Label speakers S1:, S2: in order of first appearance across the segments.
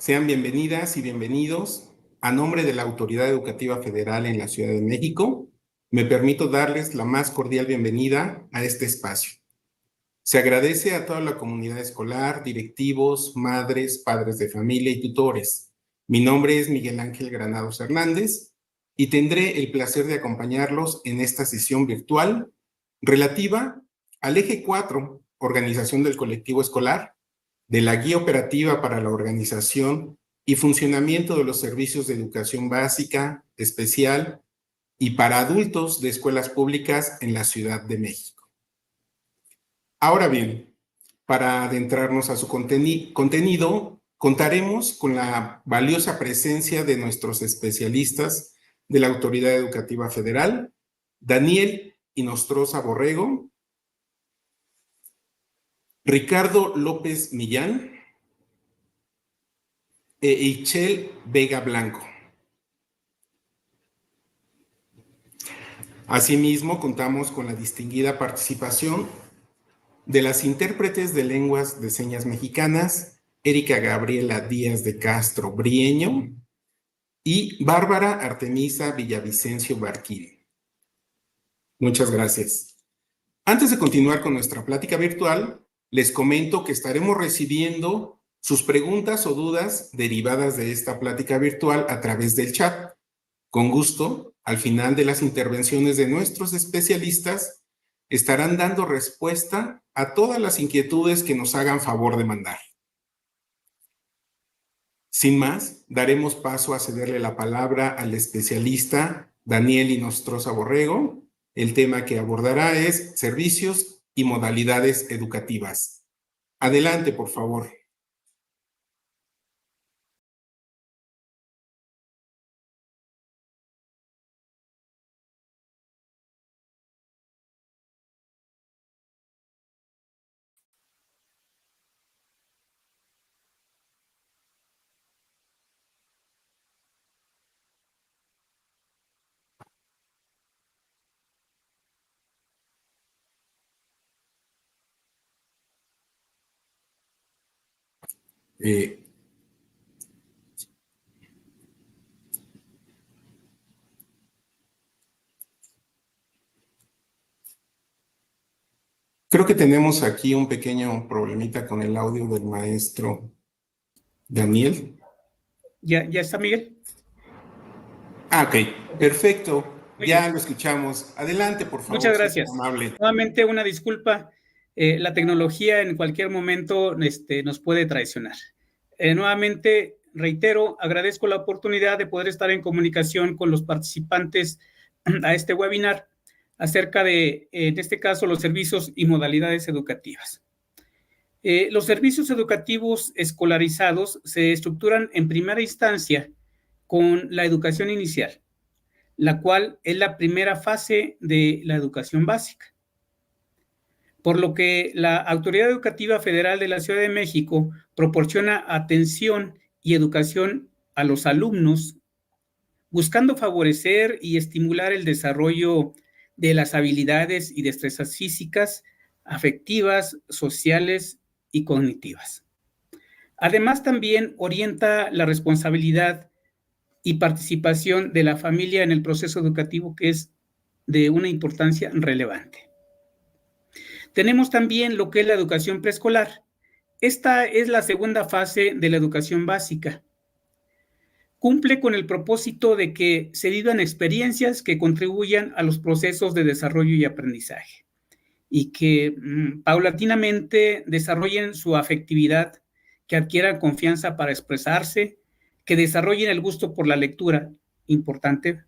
S1: Sean bienvenidas y bienvenidos. A nombre de la Autoridad Educativa Federal en la Ciudad de México, me permito darles la más cordial bienvenida a este espacio. Se agradece a toda la comunidad escolar, directivos, madres, padres de familia y tutores. Mi nombre es Miguel Ángel Granados Hernández y tendré el placer de acompañarlos en esta sesión virtual relativa al eje 4, Organización del Colectivo Escolar, de la Guía Operativa para la Organización y Funcionamiento de los Servicios de Educación Básica, Especial y para adultos de escuelas públicas en la Ciudad de México. Ahora bien, para adentrarnos a su contenido, contaremos con la valiosa presencia de nuestros especialistas de la Autoridad Educativa Federal, Daniel Inostroza Borrego, Ricardo López Millán e Ichel Vega Blanco. Asimismo, contamos con la distinguida participación de las intérpretes de lenguas de señas mexicanas, Erika Gabriela Díaz de Castro Brieño y Bárbara Artemisa Villavicencio Barquín. Muchas gracias. Antes de continuar con nuestra plática virtual, les comento que estaremos recibiendo sus preguntas o dudas derivadas de esta plática virtual a través del chat. Con gusto, al final de las intervenciones de nuestros especialistas, estarán dando respuesta a todas las inquietudes que nos hagan favor de mandar. Sin más, daremos paso a cederle la palabra al especialista Daniel Inostroza Borrego. El tema que abordará es servicios y modalidades educativas. Adelante, por favor. Creo que tenemos aquí un pequeño problemita con el audio del maestro Daniel.
S2: ¿Ya está, Miguel?
S1: Ok, perfecto. Ya lo escuchamos. Adelante, por favor.
S2: Muchas gracias. Nuevamente una disculpa. La tecnología en cualquier momento nos puede traicionar. Nuevamente, reitero, agradezco la oportunidad de poder estar en comunicación con los participantes a este webinar acerca de, en este caso, los servicios y modalidades educativas. Los servicios educativos escolarizados se estructuran en primera instancia con la educación inicial, la cual es la primera fase de la educación básica. Por lo que la Autoridad Educativa Federal de la Ciudad de México proporciona atención y educación a los alumnos, buscando favorecer y estimular el desarrollo de las habilidades y destrezas físicas, afectivas, sociales y cognitivas. Además, también orienta la responsabilidad y participación de la familia en el proceso educativo, que es de una importancia relevante. Tenemos también lo que es la educación preescolar. Esta es la segunda fase de la educación básica. Cumple con el propósito de que se vivan experiencias que contribuyan a los procesos de desarrollo y aprendizaje y que paulatinamente desarrollen su afectividad, que adquieran confianza para expresarse, que desarrollen el gusto por la lectura, importante,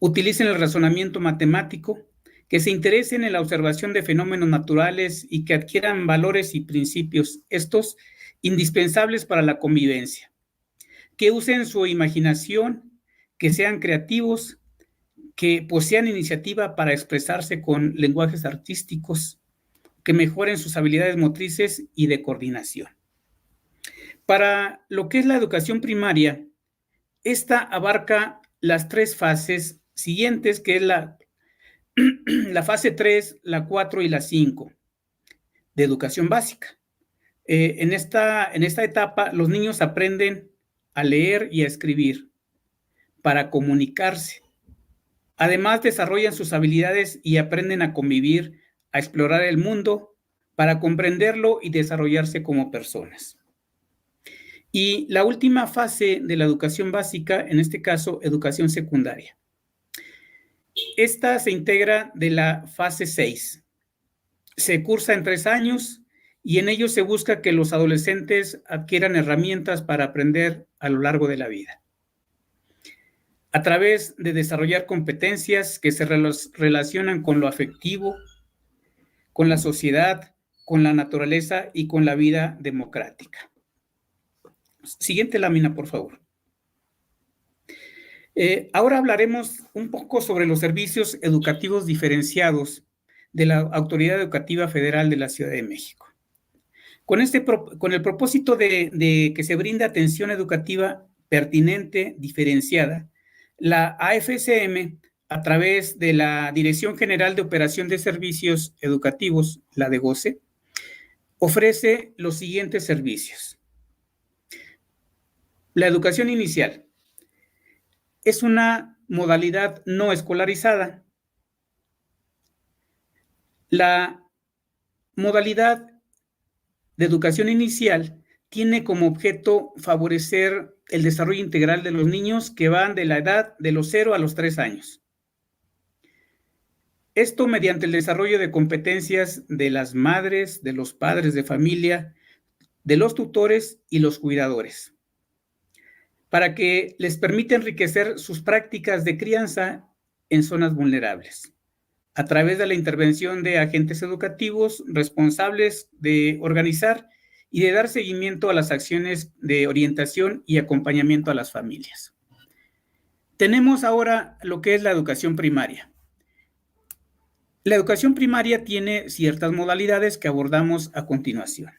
S2: utilicen el razonamiento matemático, que se interesen en la observación de fenómenos naturales y que adquieran valores y principios, estos indispensables para la convivencia, que usen su imaginación, que sean creativos, que posean iniciativa para expresarse con lenguajes artísticos, que mejoren sus habilidades motrices y de coordinación. Para lo que es la educación primaria, esta abarca las tres fases siguientes, que es la fase 3, la 4 y la 5 de educación básica. En esta etapa, los niños aprenden a leer y a escribir, para comunicarse. Además, desarrollan sus habilidades y aprenden a convivir, a explorar el mundo, para comprenderlo y desarrollarse como personas. Y la última fase de la educación básica, en este caso, educación secundaria. Esta se integra de la fase 6. Se cursa en 3 años y en ello se busca que los adolescentes adquieran herramientas para aprender a lo largo de la vida, a través de desarrollar competencias que se relacionan con lo afectivo, con la sociedad, con la naturaleza y con la vida democrática. Siguiente lámina, por favor. Ahora hablaremos un poco sobre los servicios educativos diferenciados de la Autoridad Educativa Federal de la Ciudad de México. Con el propósito de que se brinde atención educativa pertinente, diferenciada, la AFCM, a través de la Dirección General de Operación de Servicios Educativos, la DGOCE, ofrece los siguientes servicios. La educación inicial es una modalidad no escolarizada. La modalidad de educación inicial tiene como objeto favorecer el desarrollo integral de los niños que van de la edad de los 0 a los 3 años. Esto mediante el desarrollo de competencias de las madres, de los padres de familia, de los tutores y los cuidadores, para que les permita enriquecer sus prácticas de crianza en zonas vulnerables, a través de la intervención de agentes educativos responsables de organizar y de dar seguimiento a las acciones de orientación y acompañamiento a las familias. Tenemos ahora lo que es la educación primaria. La educación primaria tiene ciertas modalidades que abordamos a continuación.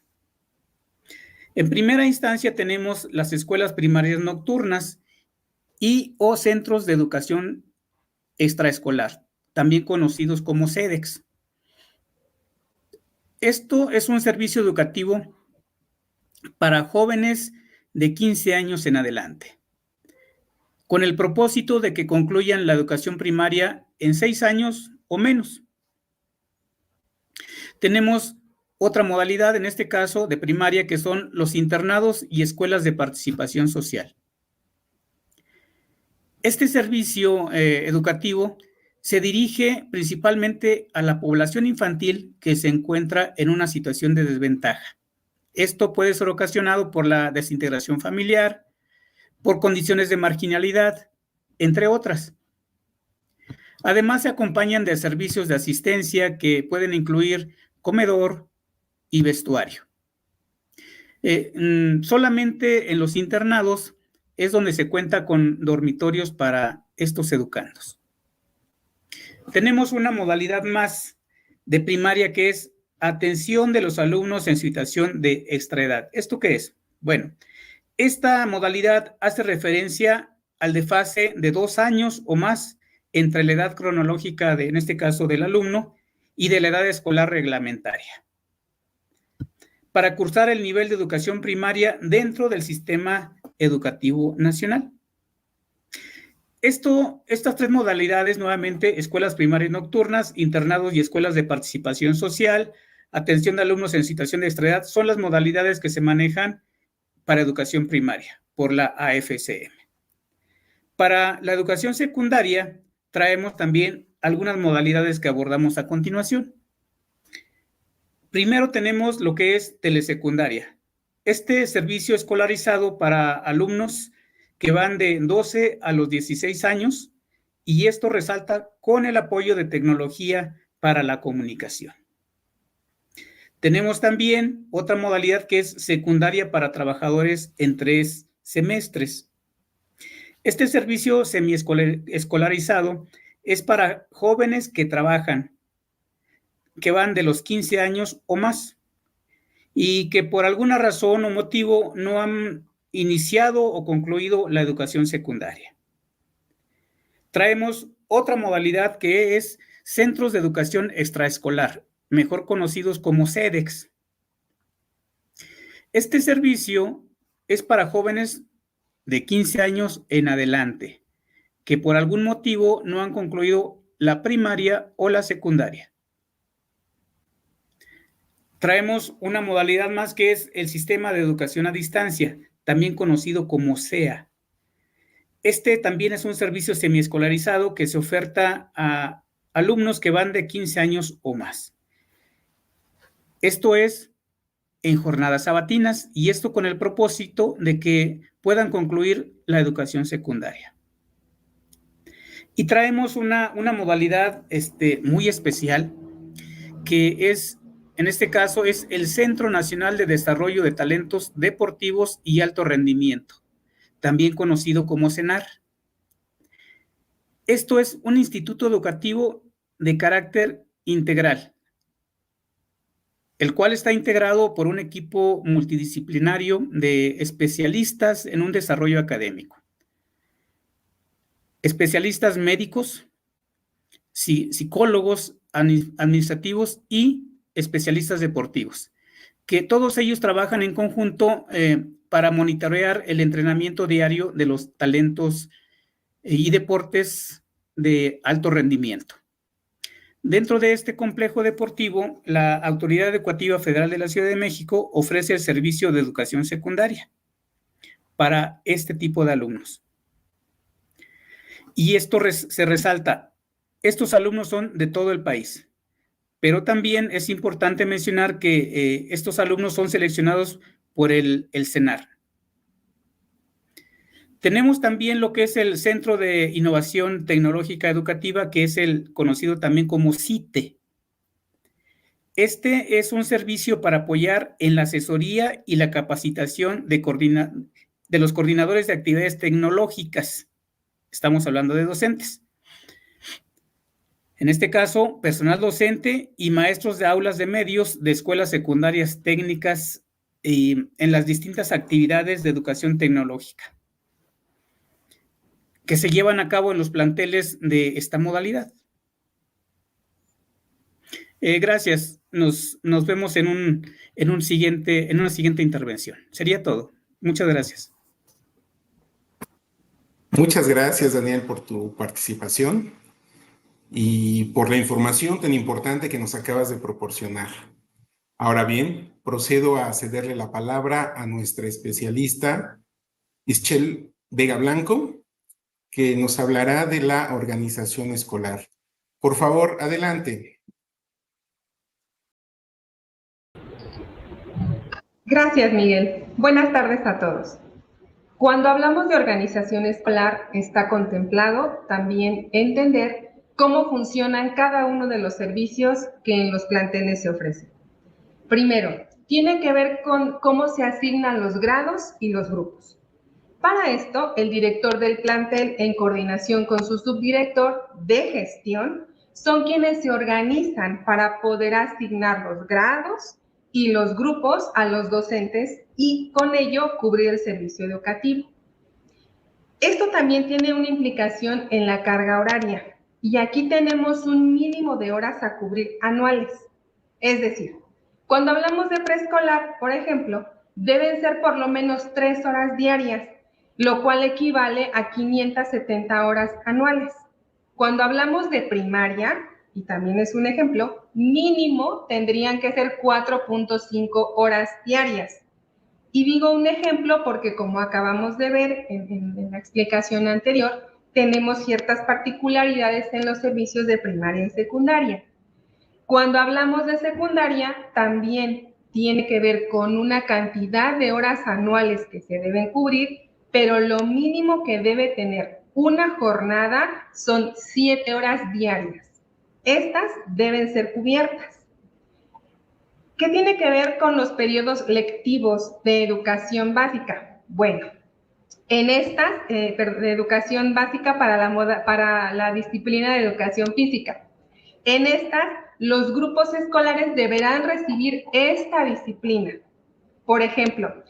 S2: En primera instancia tenemos las escuelas primarias nocturnas y o centros de educación extraescolar, también conocidos como CEDEX. Esto es un servicio educativo para jóvenes de 15 años en adelante, con el propósito de que concluyan la educación primaria en 6 años o menos. Tenemos otra modalidad, en este caso de primaria, que son los internados y escuelas de participación social. Este servicio educativo se dirige principalmente a la población infantil que se encuentra en una situación de desventaja. Esto puede ser ocasionado por la desintegración familiar, por condiciones de marginalidad, entre otras. Además, se acompañan de servicios de asistencia que pueden incluir comedor y vestuario. Solamente en los internados es donde se cuenta con dormitorios para estos educandos. Tenemos una modalidad más de primaria que es atención de los alumnos en situación de extraedad. ¿Esto qué es? Bueno, esta modalidad hace referencia al desfase de 2 años o más entre la edad cronológica, en este caso del alumno, y de la edad escolar reglamentaria, para cursar el nivel de educación primaria dentro del sistema educativo nacional. Estas 3 modalidades, nuevamente, escuelas primarias nocturnas, internados y escuelas de participación social, atención de alumnos en situación de extraedad, son las modalidades que se manejan para educación primaria por la AFCM. Para la educación secundaria, traemos también algunas modalidades que abordamos a continuación. Primero tenemos lo que es telesecundaria. Este servicio escolarizado para alumnos que van de 12 a los 16 años, y esto resalta con el apoyo de tecnología para la comunicación. Tenemos también otra modalidad que es secundaria para trabajadores en 3 semestres. Este servicio semiescolarizado es para jóvenes que trabajan, que van de los 15 años o más, y que por alguna razón o motivo no han iniciado o concluido la educación secundaria. Traemos otra modalidad que es centros de educación extraescolar, mejor conocidos como CEDEX. Este servicio es para jóvenes de 15 años en adelante, que por algún motivo no han concluido la primaria o la secundaria. Traemos una modalidad más que es el Sistema de Educación a Distancia, también conocido como SEA. Este también es un servicio semiescolarizado que se oferta a alumnos que van de 15 años o más. Esto es en jornadas sabatinas y esto con el propósito de que puedan concluir la educación secundaria. Y traemos una modalidad muy especial que es, en este caso, es el Centro Nacional de Desarrollo de Talentos Deportivos y Alto Rendimiento, también conocido como CENAR. Esto es un instituto educativo de carácter integral, el cual está integrado por un equipo multidisciplinario de especialistas en un desarrollo académico. Especialistas médicos, psicólogos, administrativos y especialistas deportivos, que todos ellos trabajan en conjunto para monitorear el entrenamiento diario de los talentos y deportes de alto rendimiento. Dentro de este complejo deportivo, la Autoridad Educativa Federal de la Ciudad de México ofrece el servicio de educación secundaria para este tipo de alumnos. Y esto se resalta, estos alumnos son de todo el país, pero también es importante mencionar que estos alumnos son seleccionados por el CENAR. Tenemos también lo que es el Centro de Innovación Tecnológica Educativa, que es el conocido también como CITE. Este es un servicio para apoyar en la asesoría y la capacitación de los coordinadores de actividades tecnológicas. Estamos hablando de docentes. En este caso, personal docente y maestros de aulas de medios de escuelas secundarias técnicas y en las distintas actividades de educación tecnológica que se llevan a cabo en los planteles de esta modalidad. Gracias. Nos vemos en una siguiente intervención. Sería todo. Muchas gracias.
S1: Muchas gracias, Daniel, por tu participación y por la información tan importante que nos acabas de proporcionar. Ahora bien, procedo a cederle la palabra a nuestra especialista, Ischel Vega Blanco, que nos hablará de la organización escolar. Por favor, adelante.
S3: Gracias, Miguel. Buenas tardes a todos. Cuando hablamos de organización escolar, está contemplado también entender cómo funcionan cada uno de los servicios que en los planteles se ofrecen. Primero, tiene que ver con cómo se asignan los grados y los grupos. Para esto, el director del plantel, en coordinación con su subdirector de gestión, son quienes se organizan para poder asignar los grados y los grupos a los docentes y con ello cubrir el servicio educativo. Esto también tiene una implicación en la carga horaria y aquí tenemos un mínimo de horas a cubrir anuales. Es decir, cuando hablamos de preescolar, por ejemplo, deben ser por lo menos 3 horas diarias, lo cual equivale a 570 horas anuales. Cuando hablamos de primaria, y también es un ejemplo, mínimo tendrían que ser 4.5 horas diarias. Y digo un ejemplo porque, como acabamos de ver en la explicación anterior, tenemos ciertas particularidades en los servicios de primaria y secundaria. Cuando hablamos de secundaria, también tiene que ver con una cantidad de horas anuales que se deben cubrir, pero lo mínimo que debe tener una jornada son 7 horas diarias. Estas deben ser cubiertas. ¿Qué tiene que ver con los periodos lectivos de educación básica? Bueno, en estas, de educación básica para la disciplina de educación física, en estas, los grupos escolares deberán recibir esta disciplina. Por ejemplo,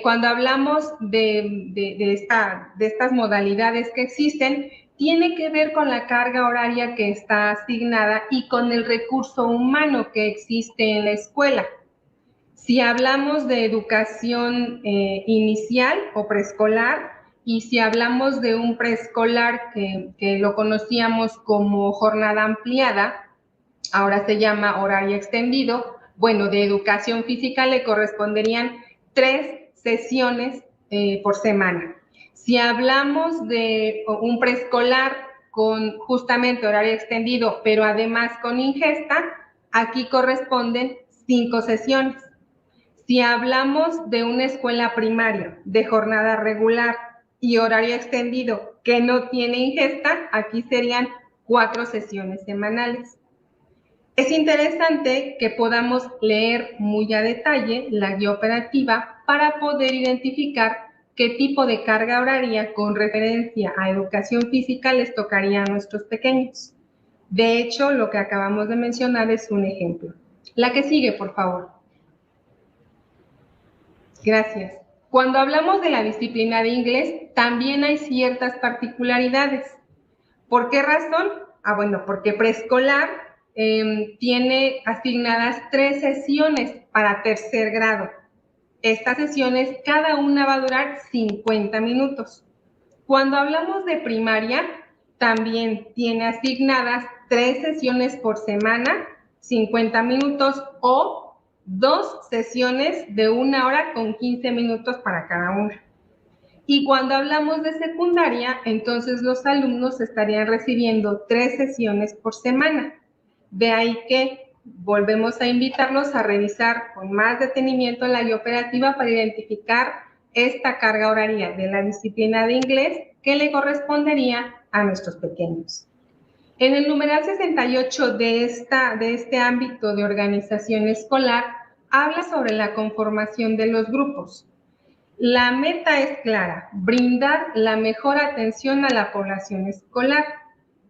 S3: cuando hablamos de estas modalidades que existen, tiene que ver con la carga horaria que está asignada y con el recurso humano que existe en la escuela. Si hablamos de educación inicial o preescolar, y si hablamos de un preescolar que lo conocíamos como jornada ampliada, ahora se llama horario extendido, bueno, de educación física le corresponderían 3 sesiones por semana. Si hablamos de un preescolar con justamente horario extendido, pero además con ingesta, aquí corresponden 5 sesiones. Si hablamos de una escuela primaria de jornada regular y horario extendido que no tiene ingesta, aquí serían 4 sesiones semanales. Es interesante que podamos leer muy a detalle la guía operativa para poder identificar qué tipo de carga horaria con referencia a educación física les tocaría a nuestros pequeños. De hecho, lo que acabamos de mencionar es un ejemplo. La que sigue, por favor. Gracias. Cuando hablamos de la disciplina de inglés, también hay ciertas particularidades. ¿Por qué razón? Bueno, porque preescolar tiene asignadas 3 sesiones para tercer grado. Estas sesiones, cada una va a durar 50 minutos. Cuando hablamos de primaria, también tiene asignadas 3 sesiones por semana, 50 minutos o 2 sesiones de 1 hora con 15 minutos para cada una. Y cuando hablamos de secundaria, entonces los alumnos estarían recibiendo 3 sesiones por semana. De ahí que volvemos a invitarlos a revisar con más detenimiento la guía operativa para identificar esta carga horaria de la disciplina de inglés que le correspondería a nuestros pequeños. En el numeral 68 de este ámbito de organización escolar, habla sobre la conformación de los grupos. La meta es clara, brindar la mejor atención a la población escolar.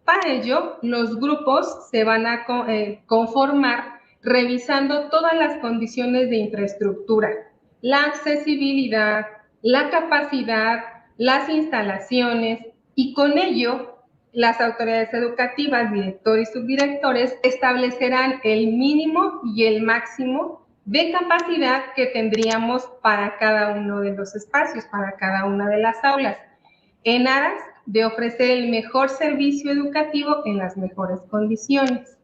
S3: Para ello, los grupos se van a conformar revisando todas las condiciones de infraestructura, la accesibilidad, la capacidad, las instalaciones, y con ello las autoridades educativas, directores y subdirectores establecerán el mínimo y el máximo de capacidad que tendríamos para cada uno de los espacios, para cada una de las aulas, en aras de ofrecer el mejor servicio educativo en las mejores condiciones.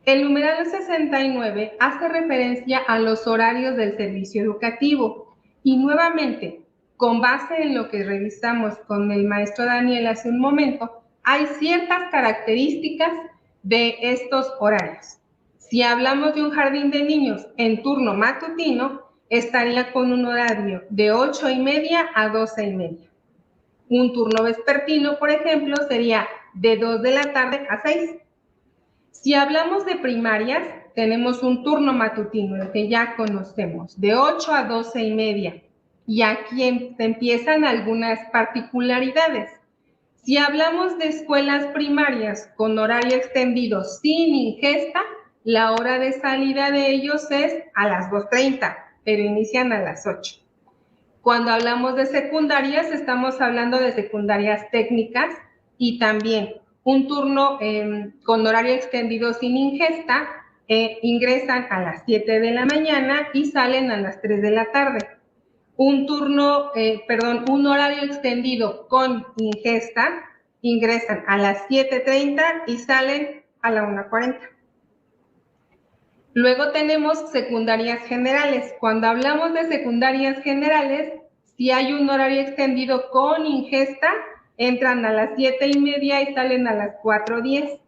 S3: El numeral 69 hace referencia a los horarios del servicio educativo y nuevamente, con base en lo que revisamos con el maestro Daniel hace un momento, hay ciertas características de estos horarios. Si hablamos de un jardín de niños en turno matutino, estaría con un horario de 8:30 a 12:30. Un turno vespertino, por ejemplo, sería de 2 de la tarde a 6. Si hablamos de primarias, tenemos un turno matutino, el que ya conocemos, de 8 a 12:30. Y aquí empiezan algunas particularidades. Si hablamos de escuelas primarias con horario extendido sin ingesta, la hora de salida de ellos es a las 2:30, pero inician a las 8. Cuando hablamos de secundarias, estamos hablando de secundarias técnicas y también un turno con horario extendido sin ingesta, ingresan a las 7 de la mañana y salen a las 3 de la tarde. Un horario extendido con ingesta, ingresan a las 7:30 y salen a la 1:40. Luego tenemos secundarias generales. Cuando hablamos de secundarias generales, si hay un horario extendido con ingesta, entran a las 7:30 y salen a las 4:10.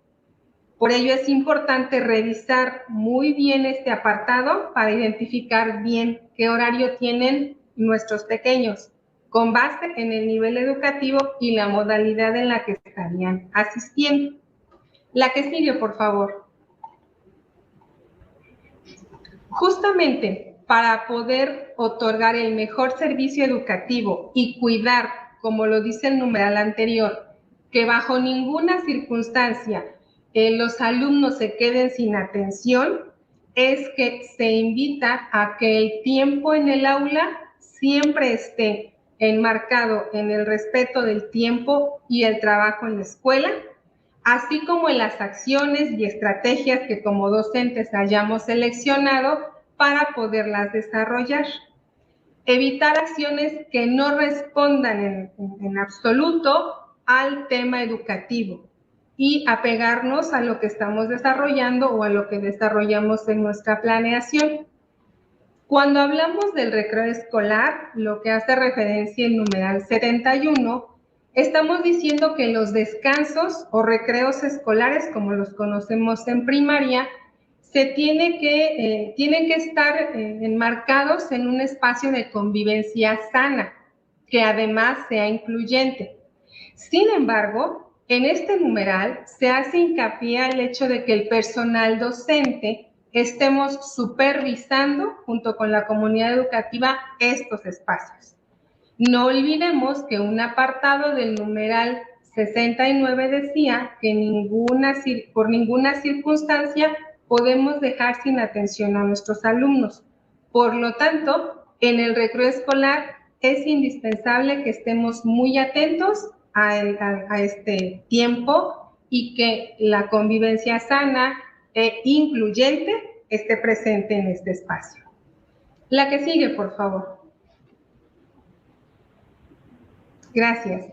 S3: Por ello es importante revisar muy bien este apartado para identificar bien qué horario tienen nuestros pequeños, con base en el nivel educativo y la modalidad en la que estarían asistiendo. La que sigue, por favor. Justamente para poder otorgar el mejor servicio educativo y cuidar, como lo dice el numeral anterior, que bajo ninguna circunstancia los alumnos se queden sin atención, es que se invita a que el tiempo en el aula siempre esté enmarcado en el respeto del tiempo y el trabajo en la escuela, así como en las acciones y estrategias que como docentes hayamos seleccionado para poderlas desarrollar. evitar acciones que no respondan en absoluto al tema educativo y apegarnos a lo que estamos desarrollando o a lo que desarrollamos en nuestra planeación. Cuando hablamos del recreo escolar, lo que hace referencia el numeral 71, estamos diciendo que los descansos o recreos escolares, como los conocemos en primaria, tienen que estar enmarcados en un espacio de convivencia sana, que además sea incluyente. Sin embargo, en este numeral se hace hincapié al hecho de que el personal docente estemos supervisando junto con la comunidad educativa estos espacios. No olvidemos que un apartado del numeral 69 decía que por ninguna circunstancia podemos dejar sin atención a nuestros alumnos. Por lo tanto, en el recreo escolar es indispensable que estemos muy atentos a este tiempo y que la convivencia sana e incluyente esté presente en este espacio. La que sigue, por favor. Gracias.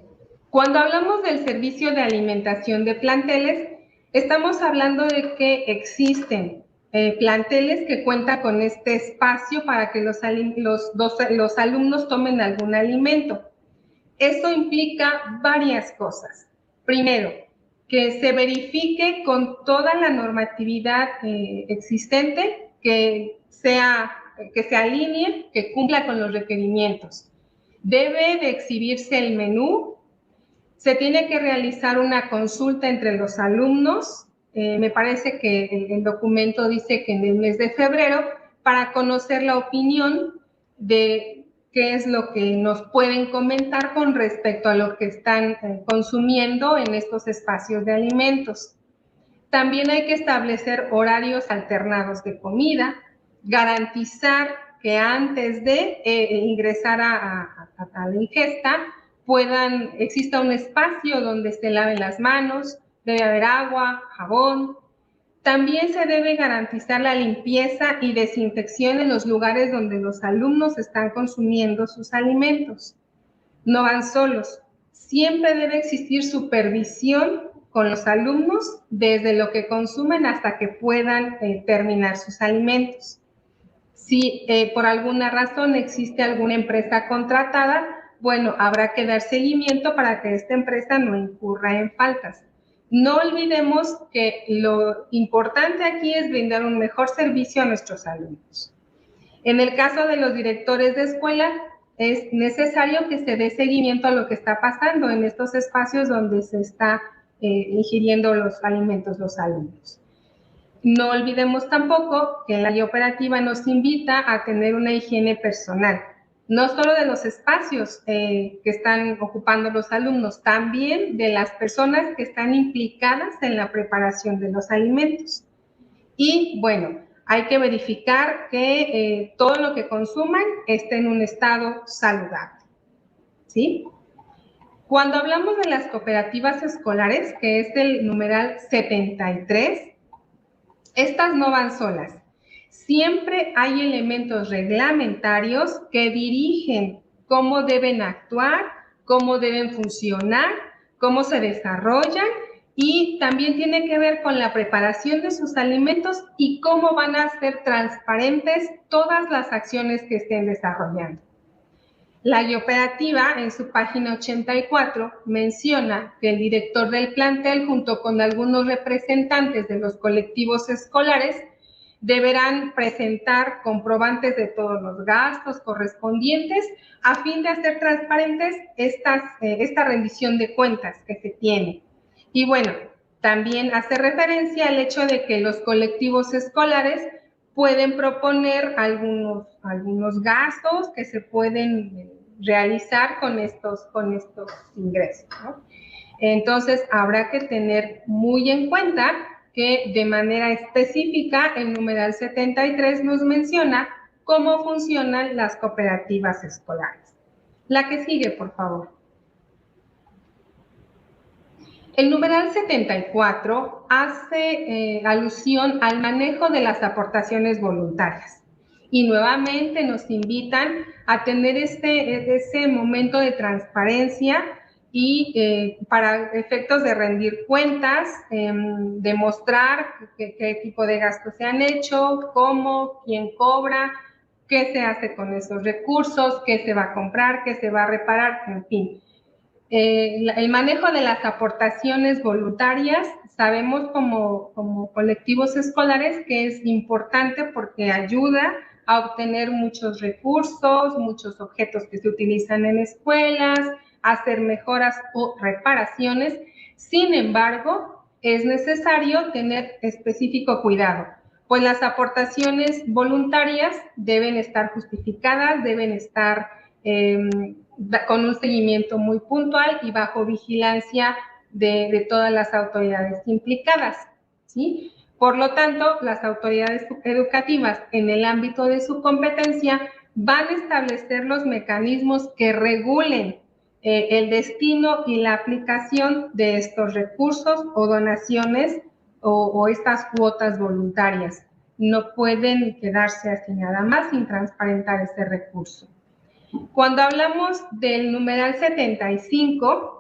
S3: Cuando hablamos del servicio de alimentación de planteles, estamos hablando de que existen planteles que cuentan con este espacio para que los alumnos tomen algún alimento. Esto implica varias cosas. Primero, que se verifique con toda la normatividad existente, que se alinee, que cumpla con los requerimientos. Debe de exhibirse el menú, se tiene que realizar una consulta entre los alumnos, me parece que el documento dice que en el mes de febrero, para conocer la opinión de qué es lo que nos pueden comentar con respecto a lo que están consumiendo en estos espacios de alimentos. También hay que establecer horarios alternados de comida, garantizar que antes de ingresar a la ingesta exista un espacio donde se laven las manos, debe haber agua, jabón. También se debe garantizar la limpieza y desinfección en los lugares donde los alumnos están consumiendo sus alimentos. No van solos. Siempre debe existir supervisión con los alumnos desde lo que consumen hasta que puedan terminar sus alimentos. Si por alguna razón existe alguna empresa contratada, bueno, habrá que dar seguimiento para que esta empresa no incurra en faltas. No olvidemos que lo importante aquí es brindar un mejor servicio a nuestros alumnos. En el caso de los directores de escuela, es necesario que se dé seguimiento a lo que está pasando en estos espacios donde se está ingiriendo los alimentos los alumnos. No olvidemos tampoco que la guía operativa nos invita a tener una higiene personal, no solo de los espacios que están ocupando los alumnos, también de las personas que están implicadas en la preparación de los alimentos. Y bueno, hay que verificar que todo lo que consuman esté en un estado saludable, ¿sí? Cuando hablamos de las cooperativas escolares, que es el numeral 73, estas no van solas. Siempre hay elementos reglamentarios que dirigen cómo deben actuar, cómo deben funcionar, cómo se desarrollan y también tiene que ver con la preparación de sus alimentos y cómo van a ser transparentes todas las acciones que estén desarrollando. La guía operativa, en su página 84, menciona que el director del plantel, junto con algunos representantes de los colectivos escolares, deberán presentar comprobantes de todos los gastos correspondientes a fin de hacer transparentes esta rendición de cuentas que se tiene. Y bueno, también hace referencia al hecho de que los colectivos escolares pueden proponer algunos gastos que se pueden realizar con estos ingresos, ¿no? Entonces, habrá que tener muy en cuenta que de manera específica el numeral 73 nos menciona cómo funcionan las cooperativas escolares. La que sigue, por favor. El numeral 74 hace alusión al manejo de las aportaciones voluntarias. Y nuevamente nos invitan a tener ese momento de transparencia y para efectos de rendir cuentas, demostrar qué tipo de gastos se han hecho, cómo, quién cobra, qué se hace con esos recursos, qué se va a comprar, qué se va a reparar, en fin. El manejo de las aportaciones voluntarias, sabemos como colectivos escolares que es importante porque ayuda a obtener muchos recursos, muchos objetos que se utilizan en escuelas, a hacer mejoras o reparaciones. Sin embargo, es necesario tener específico cuidado, pues las aportaciones voluntarias deben estar justificadas, deben estar con un seguimiento muy puntual y bajo vigilancia de todas las autoridades implicadas, ¿sí? Por lo tanto, las autoridades educativas en el ámbito de su competencia van a establecer los mecanismos que regulen el destino y la aplicación de estos recursos o donaciones o estas cuotas voluntarias. No pueden quedarse así nada más sin transparentar ese recurso. Cuando hablamos del numeral 75,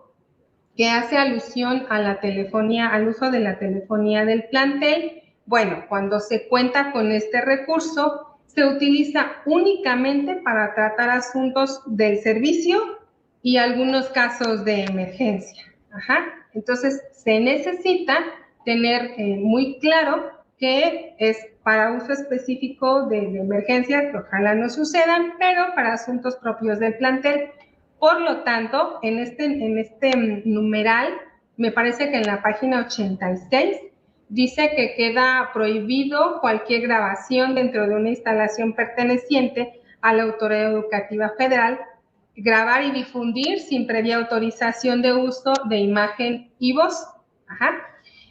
S3: que hace alusión a la telefonía, al uso de la telefonía del plantel, bueno, cuando se cuenta con este recurso, se utiliza únicamente para tratar asuntos del servicio y algunos casos de emergencia. Entonces, se necesita tener muy claro que es para uso específico de emergencias, que ojalá no sucedan, pero para asuntos propios del plantel. Por lo tanto, en este numeral, me parece que en la página 86, dice que queda prohibido cualquier grabación dentro de una instalación perteneciente a la Autoridad Educativa Federal, grabar y difundir sin previa autorización de uso de imagen y voz.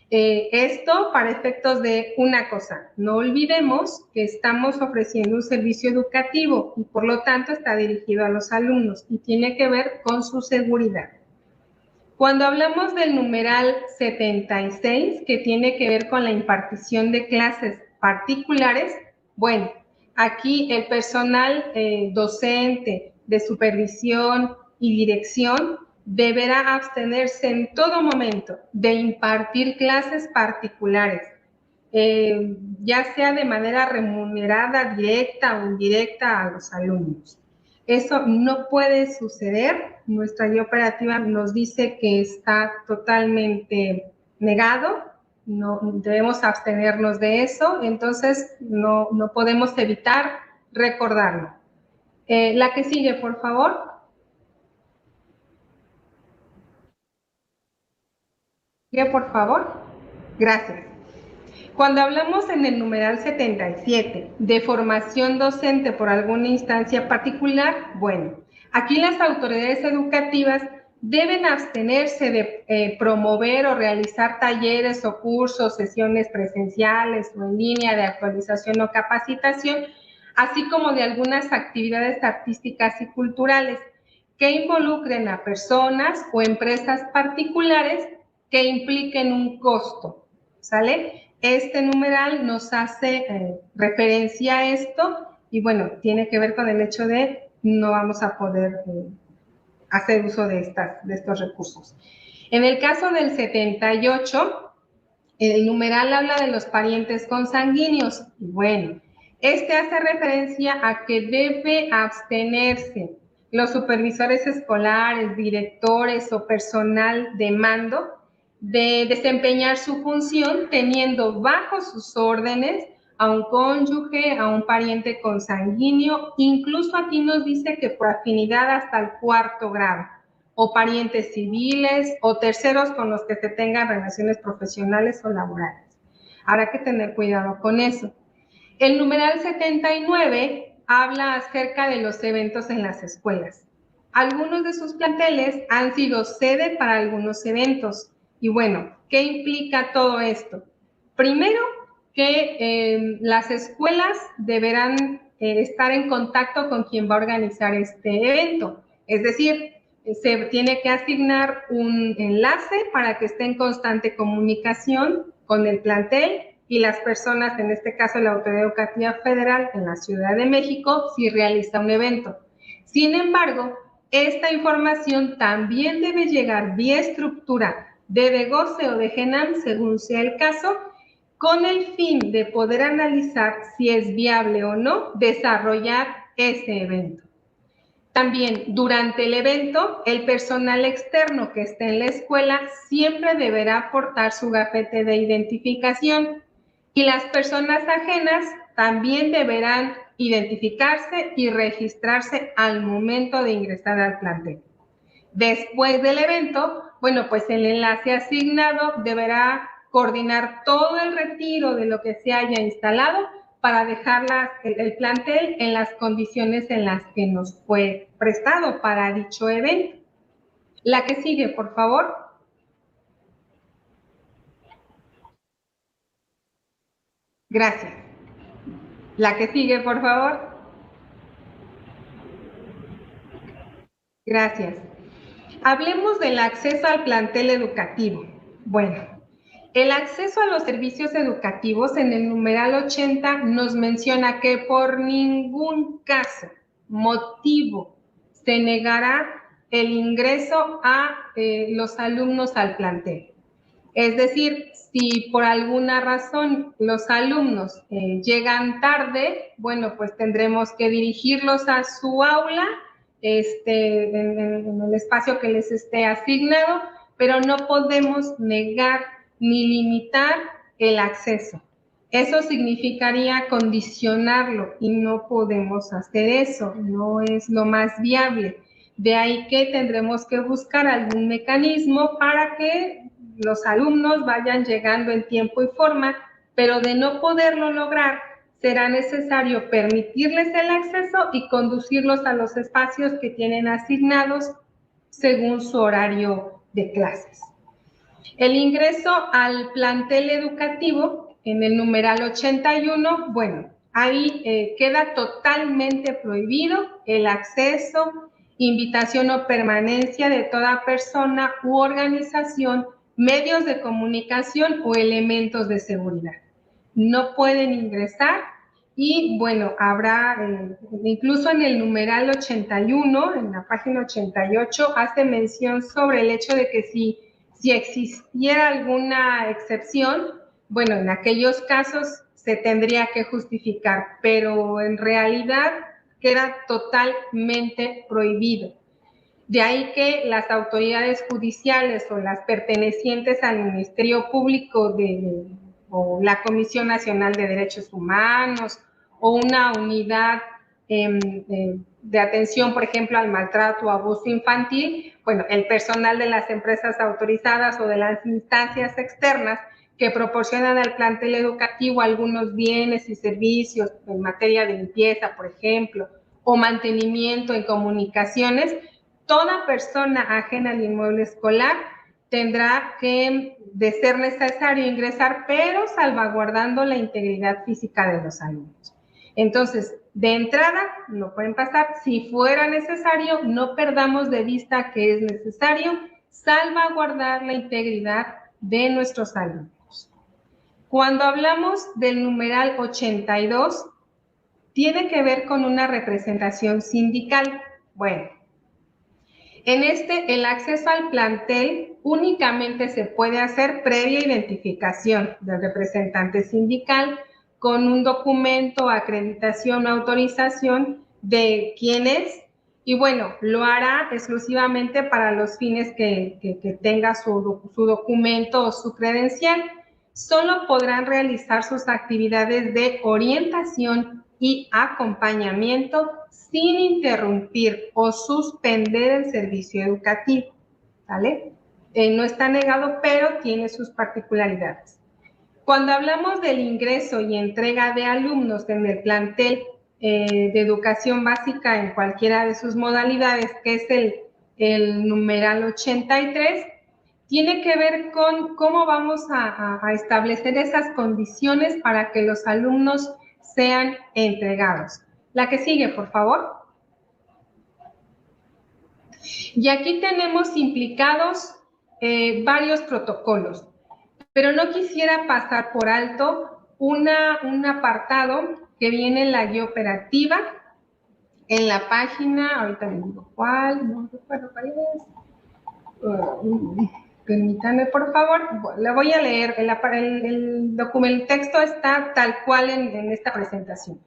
S3: Esto para efectos de una cosa, no olvidemos que estamos ofreciendo un servicio educativo y por lo tanto está dirigido a los alumnos y tiene que ver con su seguridad. Cuando hablamos del numeral 76, que tiene que ver con la impartición de clases particulares, bueno, aquí el personal docente de supervisión y dirección deberá abstenerse en todo momento de impartir clases particulares, ya sea de manera remunerada, directa o indirecta a los alumnos. Eso no puede suceder. Nuestra guía operativa nos dice que está totalmente negado, no debemos abstenernos de eso, entonces no podemos evitar recordarlo. La que sigue, por favor. Por favor. Gracias. Cuando hablamos en el numeral 77 de formación docente por alguna instancia particular, bueno, aquí las autoridades educativas deben abstenerse de promover o realizar talleres o cursos, sesiones presenciales o en línea de actualización o capacitación, así como de algunas actividades artísticas y culturales que involucren a personas o empresas particulares que impliquen un costo, ¿sale? Este numeral nos hace referencia a esto y bueno, tiene que ver con el hecho de no vamos a poder hacer uso de estos recursos. En el caso del 78, el numeral habla de los parientes consanguíneos. Y bueno, este hace referencia a que debe abstenerse los supervisores escolares, directores o personal de mando de desempeñar su función teniendo bajo sus órdenes a un cónyuge, a un pariente consanguíneo, incluso aquí nos dice que por afinidad hasta el 4º grado, o parientes civiles o terceros con los que se tengan relaciones profesionales o laborales. Habrá que tener cuidado con eso. El numeral 79 habla acerca de los eventos en las escuelas. Algunos de sus planteles han sido sede para algunos eventos. Y bueno, ¿qué implica todo esto? Primero, que las escuelas deberán estar en contacto con quien va a organizar este evento. Es decir, se tiene que asignar un enlace para que esté en constante comunicación con el plantel y las personas, en este caso la Autoridad Educativa Federal en la Ciudad de México, si realiza un evento. Sin embargo, esta información también debe llegar vía estructura de DEGOCE o de GENAM, según sea el caso, con el fin de poder analizar si es viable o no desarrollar ese evento. También, durante el evento, el personal externo que esté en la escuela siempre deberá aportar su gafete de identificación y las personas ajenas también deberán identificarse y registrarse al momento de ingresar al plantel. Después del evento, bueno, pues el enlace asignado deberá coordinar todo el retiro de lo que se haya instalado para dejar el plantel en las condiciones en las que nos fue prestado para dicho evento. La que sigue, por favor. Gracias. La que sigue, por favor. Gracias. Hablemos del acceso al plantel educativo. Bueno, el acceso a los servicios educativos en el numeral 80 nos menciona que por ningún caso, motivo, se negará el ingreso a los alumnos al plantel. Es decir, si por alguna razón los alumnos llegan tarde, bueno, pues tendremos que dirigirlos a su aula en el espacio que les esté asignado, pero no podemos negar ni limitar el acceso. Eso significaría condicionarlo y no podemos hacer eso, no es lo más viable. De ahí que tendremos que buscar algún mecanismo para que los alumnos vayan llegando en tiempo y forma, pero de no poderlo lograr, será necesario permitirles el acceso y conducirlos a los espacios que tienen asignados según su horario de clases. El ingreso al plantel educativo, en el numeral 81, bueno, ahí queda totalmente prohibido el acceso, invitación o permanencia de toda persona u organización, medios de comunicación o elementos de seguridad. No pueden ingresar y, bueno, habrá, incluso en el numeral 81, en la página 88, hace mención sobre el hecho de que si existiera alguna excepción, bueno, en aquellos casos se tendría que justificar, pero en realidad queda totalmente prohibido. De ahí que las autoridades judiciales o las pertenecientes al Ministerio Público o la Comisión Nacional de Derechos Humanos o una unidad de atención, por ejemplo, al maltrato o abuso infantil, bueno, el personal de las empresas autorizadas o de las instancias externas que proporcionan al plantel educativo algunos bienes y servicios en materia de limpieza, por ejemplo, o mantenimiento en comunicaciones, toda persona ajena al inmueble escolar tendrá que, de ser necesario, ingresar, pero salvaguardando la integridad física de los alumnos. Entonces, de entrada, no pueden pasar. Si fuera necesario, no perdamos de vista que es necesario salvaguardar la integridad de nuestros alumnos. Cuando hablamos del numeral 82, tiene que ver con una representación sindical. Bueno, en el acceso al plantel únicamente se puede hacer previa identificación del representante sindical con un documento, acreditación, autorización de quién es, y bueno, lo hará exclusivamente para los fines que tenga su documento o su credencial. Solo podrán realizar sus actividades de orientación y acompañamiento sin interrumpir o suspender el servicio educativo, ¿vale? No está negado, pero tiene sus particularidades. Cuando hablamos del ingreso y entrega de alumnos en el plantel de educación básica en cualquiera de sus modalidades, que es el numeral 83, tiene que ver con cómo vamos a establecer esas condiciones para que los alumnos sean entregados. La que sigue, por favor. Y aquí tenemos implicados varios protocolos, pero no quisiera pasar por alto un apartado que viene en la guía operativa, en la página, ahorita les digo cuál, no recuerdo cuál es. Permítanme, por favor, le voy a leer. El documento, el texto está tal cual en esta presentación.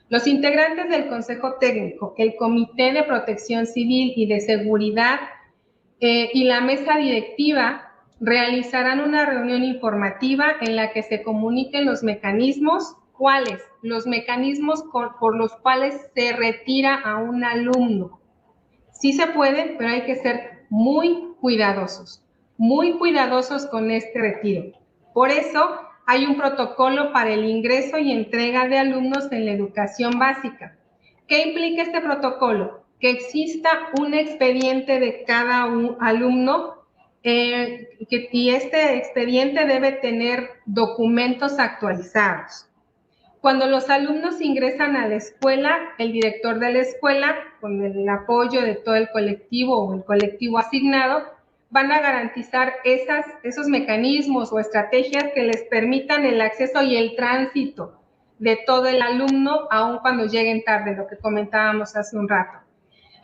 S3: Los integrantes del Consejo Técnico, el Comité de Protección Civil y de Seguridad y la mesa directiva realizarán una reunión informativa en la que se comuniquen los mecanismos. ¿Cuáles? Los mecanismos por los cuales se retira a un alumno. Sí se puede, pero hay que ser muy cuidadosos con este retiro. Por eso hay un protocolo para el ingreso y entrega de alumnos en la educación básica. ¿Qué implica este protocolo? Que exista un expediente de cada alumno y este expediente debe tener documentos actualizados. Cuando los alumnos ingresan a la escuela, el director de la escuela, con el apoyo de todo el colectivo o el colectivo asignado, van a garantizar esos mecanismos o estrategias que les permitan el acceso y el tránsito de todo el alumno, aun cuando lleguen tarde, lo que comentábamos hace un rato.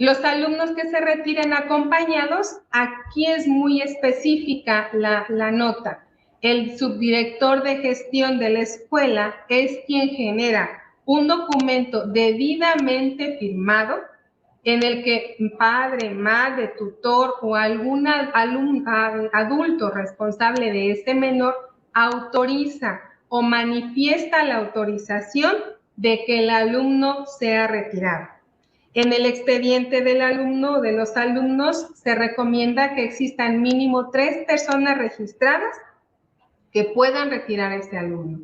S3: Los alumnos que se retiren acompañados, aquí es muy específica la nota. El subdirector de gestión de la escuela es quien genera un documento debidamente firmado en el que padre, madre, tutor o algún adulto responsable de este menor autoriza o manifiesta la autorización de que el alumno sea retirado. En el expediente del alumno o de los alumnos se recomienda que existan mínimo 3 personas registradas que puedan retirar a este alumno.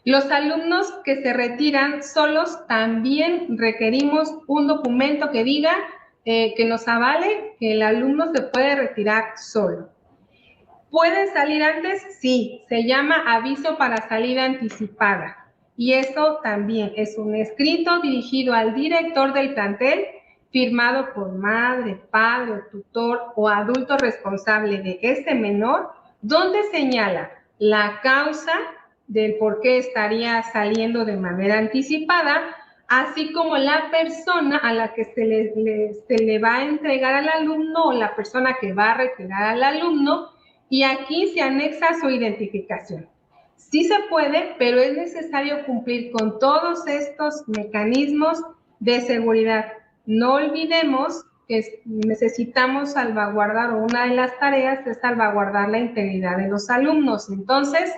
S3: Los alumnos que se retiran solos también requerimos un documento que diga que nos avale que el alumno se puede retirar solo. ¿Pueden salir antes? Sí, se llama aviso para salida anticipada. Y eso también es un escrito dirigido al director del plantel, firmado por madre, padre, tutor o adulto responsable de este menor, donde señala la causa del por qué estaría saliendo de manera anticipada, así como la persona a la que se le va a entregar al alumno o la persona que va a retirar al alumno, y aquí se anexa su identificación. Sí se puede, pero es necesario cumplir con todos estos mecanismos de seguridad. No olvidemos que necesitamos salvaguardar, o una de las tareas es salvaguardar la integridad de los alumnos. Entonces,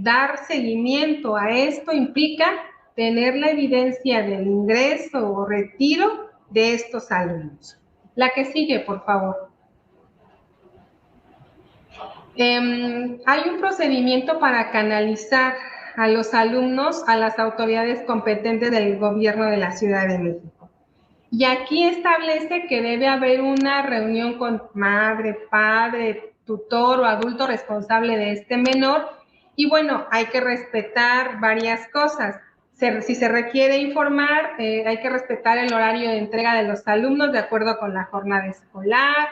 S3: dar seguimiento a esto implica tener la evidencia del ingreso o retiro de estos alumnos. La que sigue, por favor. Hay un procedimiento para canalizar a los alumnos a las autoridades competentes del gobierno de la Ciudad de México. Y aquí establece que debe haber una reunión con madre, padre, tutor o adulto responsable de este menor. Y bueno, hay que respetar varias cosas. Si se requiere informar, hay que respetar el horario de entrega de los alumnos de acuerdo con la jornada escolar,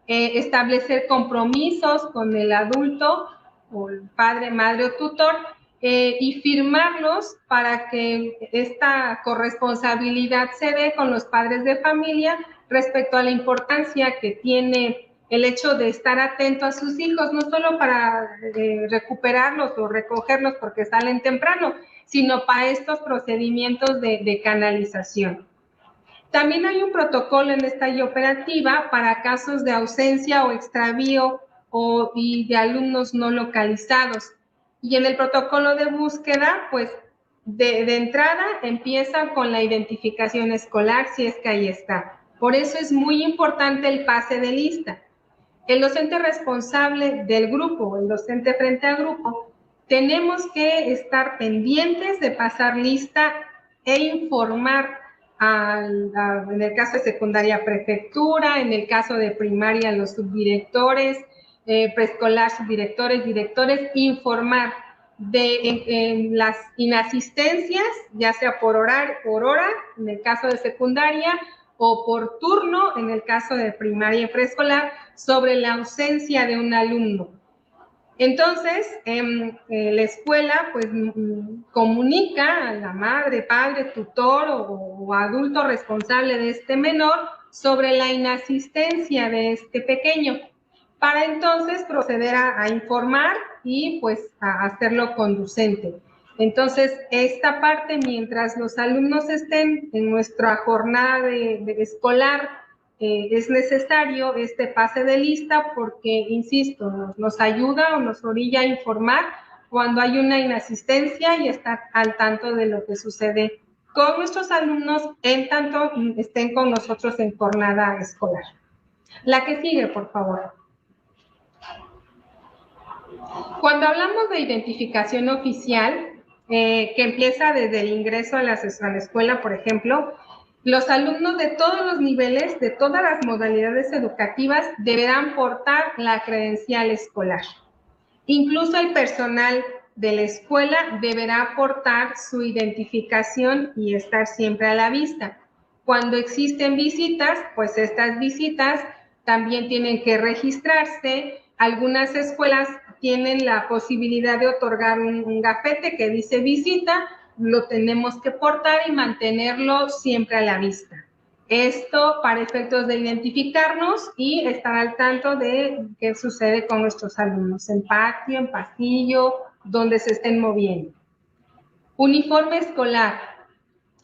S3: establecer compromisos con el adulto o el padre, madre o tutor, y firmarlos para que esta corresponsabilidad se dé con los padres de familia respecto a la importancia que tiene el hecho de estar atento a sus hijos, no solo para recuperarlos o recogerlos porque salen temprano, sino para estos procedimientos de canalización. También hay un protocolo en esta guía operativa para casos de ausencia o extravío y de alumnos no localizados. Y en el protocolo de búsqueda, pues de entrada empieza con la identificación escolar, si es que ahí está. Por eso es muy importante el pase de lista. El docente responsable del grupo, el docente frente al grupo, tenemos que estar pendientes de pasar lista e informar en el caso de secundaria, prefectura, en el caso de primaria, los subdirectores, preescolar, subdirectores, directores, informar de las inasistencias, ya sea por hora, en el caso de secundaria, o por turno, en el caso de primaria y preescolar, sobre la ausencia de un alumno. Entonces, la escuela pues comunica a la madre, padre, tutor o adulto responsable de este menor sobre la inasistencia de este pequeño, para entonces proceder a informar y pues a hacerlo conducente. Entonces, esta parte, mientras los alumnos estén en nuestra jornada de escolar, es necesario este pase de lista porque, insisto, nos ayuda o nos orilla a informar cuando hay una inasistencia y estar al tanto de lo que sucede con nuestros alumnos en tanto estén con nosotros en jornada escolar. La que sigue, por favor. Cuando hablamos de identificación oficial, que empieza desde el ingreso a la escuela, por ejemplo, los alumnos de todos los niveles, de todas las modalidades educativas, deberán portar la credencial escolar. Incluso el personal de la escuela deberá portar su identificación y estar siempre a la vista. Cuando existen visitas, pues estas visitas también tienen que registrarse. Algunas escuelas tienen la posibilidad de otorgar un gafete que dice visita, lo tenemos que portar y mantenerlo siempre a la vista. Esto para efectos de identificarnos y estar al tanto de qué sucede con nuestros alumnos en patio, en pasillo, donde se estén moviendo. Uniforme escolar.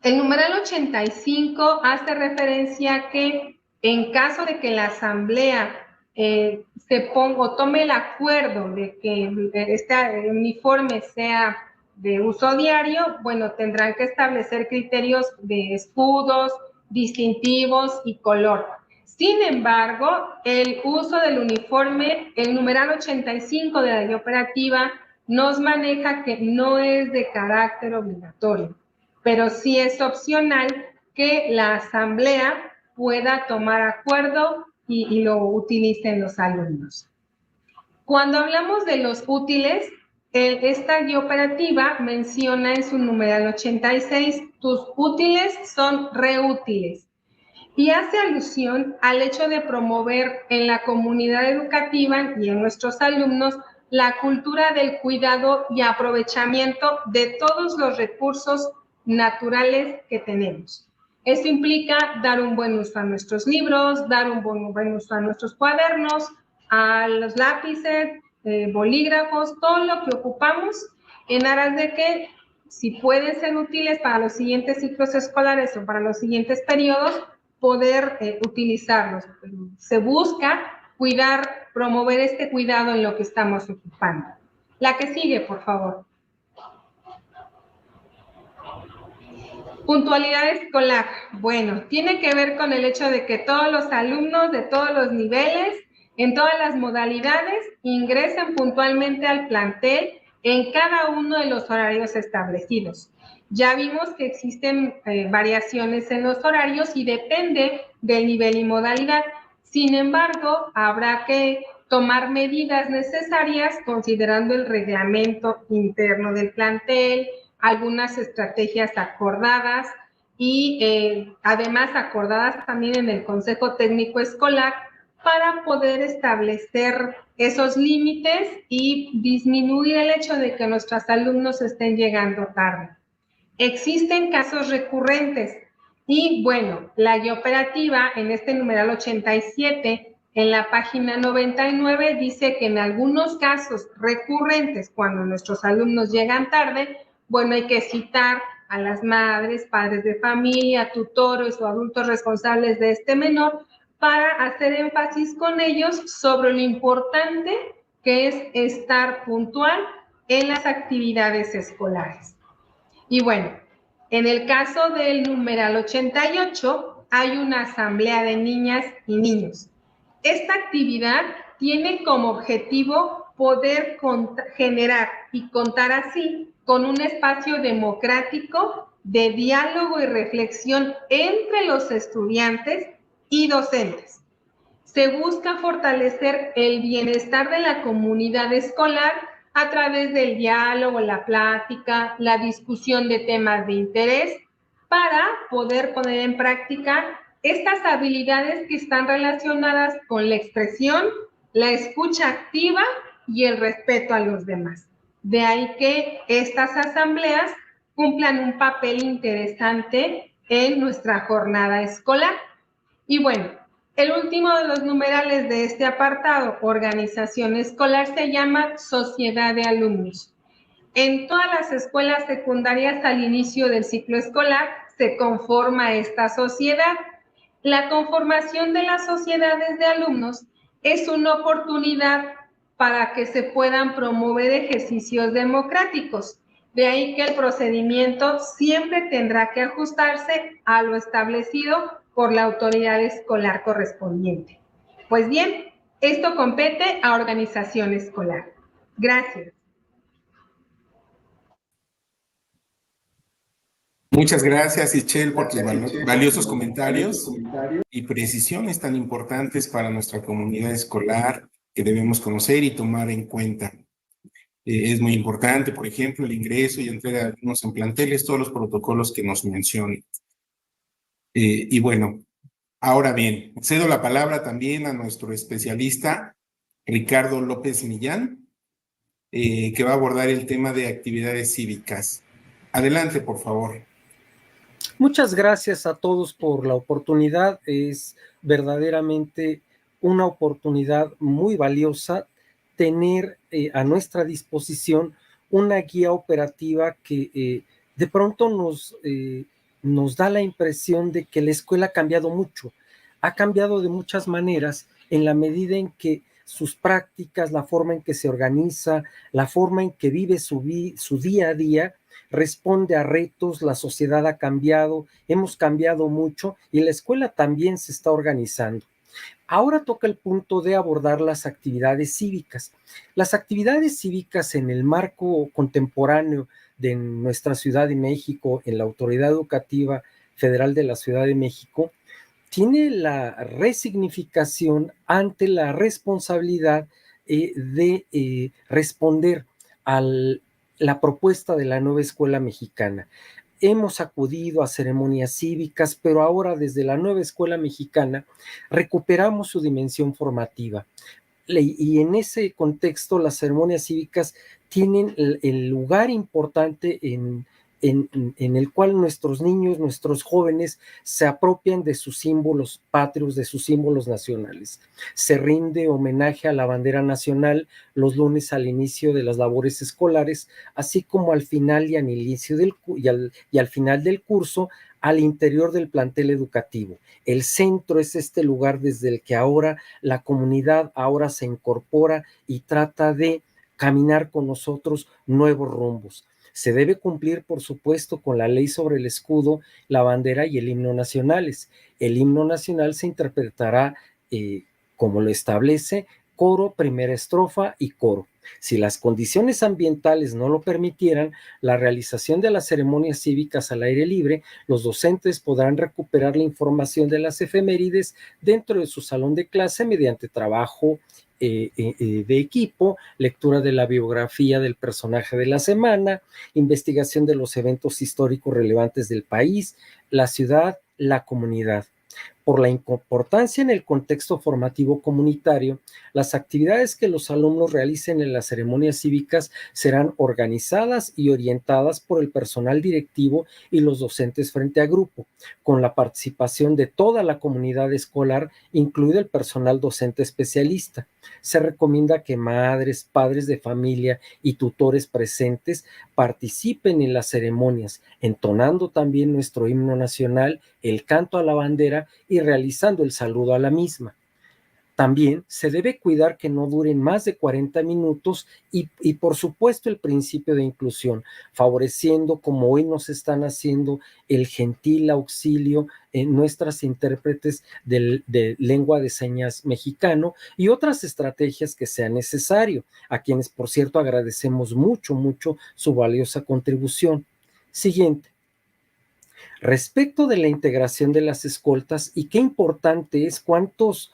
S3: El numeral 85 hace referencia a que en caso de que la asamblea se ponga o tome el acuerdo de que este uniforme sea de uso diario, bueno, tendrán que establecer criterios de escudos, distintivos y color. Sin embargo, el uso del uniforme, el numeral 85 de la guía operativa, nos maneja que no es de carácter obligatorio, pero sí es opcional que la asamblea pueda tomar acuerdo y lo utilicen los alumnos. Cuando hablamos de los útiles, esta guía operativa menciona en su numeral 86, tus útiles son reútiles, y hace alusión al hecho de promover en la comunidad educativa y en nuestros alumnos la cultura del cuidado y aprovechamiento de todos los recursos naturales que tenemos. Esto implica dar un buen uso a nuestros libros, dar un buen uso a nuestros cuadernos, a los lápices, bolígrafos, todo lo que ocupamos en aras de que, si pueden ser útiles para los siguientes ciclos escolares o para los siguientes periodos, poder utilizarlos. Se busca cuidar, promover este cuidado en lo que estamos ocupando. La que sigue, por favor. Puntualidad escolar. Bueno, tiene que ver con el hecho de que todos los alumnos de todos los niveles, en todas las modalidades, ingresen puntualmente al plantel en cada uno de los horarios establecidos. Ya vimos que existen variaciones en los horarios y depende del nivel y modalidad. Sin embargo, habrá que tomar medidas necesarias considerando el reglamento interno del plantel, algunas estrategias acordadas y además acordadas también en el Consejo Técnico Escolar para poder establecer esos límites y disminuir el hecho de que nuestros alumnos estén llegando tarde. Existen casos recurrentes y, bueno, la guía operativa en este numeral 87, en la página 99, dice que en algunos casos recurrentes, cuando nuestros alumnos llegan tarde, bueno, hay que citar a las madres, padres de familia, tutores o adultos responsables de este menor para hacer énfasis con ellos sobre lo importante que es estar puntual en las actividades escolares. Y bueno, en el caso del numeral 88, hay una asamblea de niñas y niños. Esta actividad tiene como objetivo poder generar y contar así con un espacio democrático de diálogo y reflexión entre los estudiantes y docentes. Se busca fortalecer el bienestar de la comunidad escolar a través del diálogo, la plática, la discusión de temas de interés, para poder poner en práctica estas habilidades que están relacionadas con la expresión, la escucha activa y el respeto a los demás. De ahí que estas asambleas cumplan un papel interesante en nuestra jornada escolar. Y bueno, el último de los numerales de este apartado, organización escolar, se llama Sociedad de Alumnos. En todas las escuelas secundarias al inicio del ciclo escolar se conforma esta sociedad. La conformación de las sociedades de alumnos es una oportunidad para que se puedan promover ejercicios democráticos. De ahí que el procedimiento siempre tendrá que ajustarse a lo establecido por la autoridad escolar correspondiente. Pues bien, esto compete a organización escolar. Gracias.
S1: Muchas gracias, Ischel, por tus valiosos comentarios y precisiones tan importantes para nuestra comunidad escolar que debemos conocer y tomar en cuenta. Es muy importante, por ejemplo, el ingreso y entrega de alumnos en planteles, todos los protocolos que nos mencionen. Y bueno, ahora bien, cedo la palabra también a nuestro especialista, Ricardo López Millán, que va a abordar el tema de actividades cívicas. Adelante, por favor.
S4: Muchas gracias a todos por la oportunidad. Es verdaderamente una oportunidad muy valiosa tener a nuestra disposición una guía operativa que de pronto nos da la impresión de que la escuela ha cambiado mucho. Ha cambiado de muchas maneras en la medida en que sus prácticas, la forma en que se organiza, la forma en que vive su día a día, responde a retos, la sociedad ha cambiado, hemos cambiado mucho y la escuela también se está organizando. Ahora toca el punto de abordar las actividades cívicas. Las actividades cívicas en el marco contemporáneo de nuestra Ciudad de México, en la Autoridad Educativa Federal de la Ciudad de México, tiene la resignificación ante la responsabilidad de responder a la propuesta de la nueva escuela mexicana. Hemos acudido a ceremonias cívicas, pero ahora desde la nueva escuela mexicana recuperamos su dimensión formativa. Y en ese contexto las ceremonias cívicas tienen el lugar importante en el cual nuestros niños, nuestros jóvenes se apropian de sus símbolos patrios, de sus símbolos nacionales. Se rinde homenaje a la bandera nacional los lunes al inicio de las labores escolares, así como al final y al inicio y al final del curso, al interior del plantel educativo. El centro es este lugar desde el que ahora la comunidad ahora se incorpora y trata de caminar con nosotros nuevos rumbos. Se debe cumplir, por supuesto, con la ley sobre el escudo, la bandera y el himno nacionales. El himno nacional se interpretará como lo establece coro, primera estrofa y coro. Si las condiciones ambientales no lo permitieran, la realización de las ceremonias cívicas al aire libre, los docentes podrán recuperar la información de las efemérides dentro de su salón de clase mediante trabajo de equipo, lectura de la biografía del personaje de la semana, investigación de los eventos históricos relevantes del país, la ciudad, la comunidad. Por la importancia en el contexto formativo comunitario, las actividades que los alumnos realicen en las ceremonias cívicas serán organizadas y orientadas por el personal directivo y los docentes frente a grupo, con la participación de toda la comunidad escolar, incluido el personal docente especialista. Se recomienda que madres, padres de familia y tutores presentes participen en las ceremonias, entonando también nuestro himno nacional, el canto a la bandera y realizando el saludo a la misma. También se debe cuidar que no duren más de 40 minutos y por supuesto el principio de inclusión, favoreciendo como hoy nos están haciendo el gentil auxilio en nuestras intérpretes de lengua de señas mexicano y otras estrategias que sea necesario, a quienes por cierto agradecemos mucho su valiosa contribución. Siguiente. Respecto de la integración de las escoltas, y qué importante es cuántos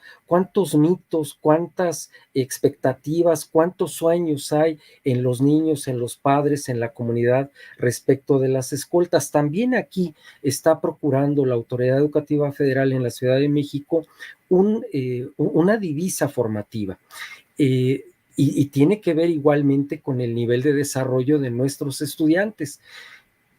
S4: mitos, cuántas expectativas, cuántos sueños hay en los niños, en los padres, en la comunidad respecto de las escoltas. También aquí está procurando la Autoridad Educativa Federal en la Ciudad de México una divisa formativa. y tiene que ver igualmente con el nivel de desarrollo de nuestros estudiantes.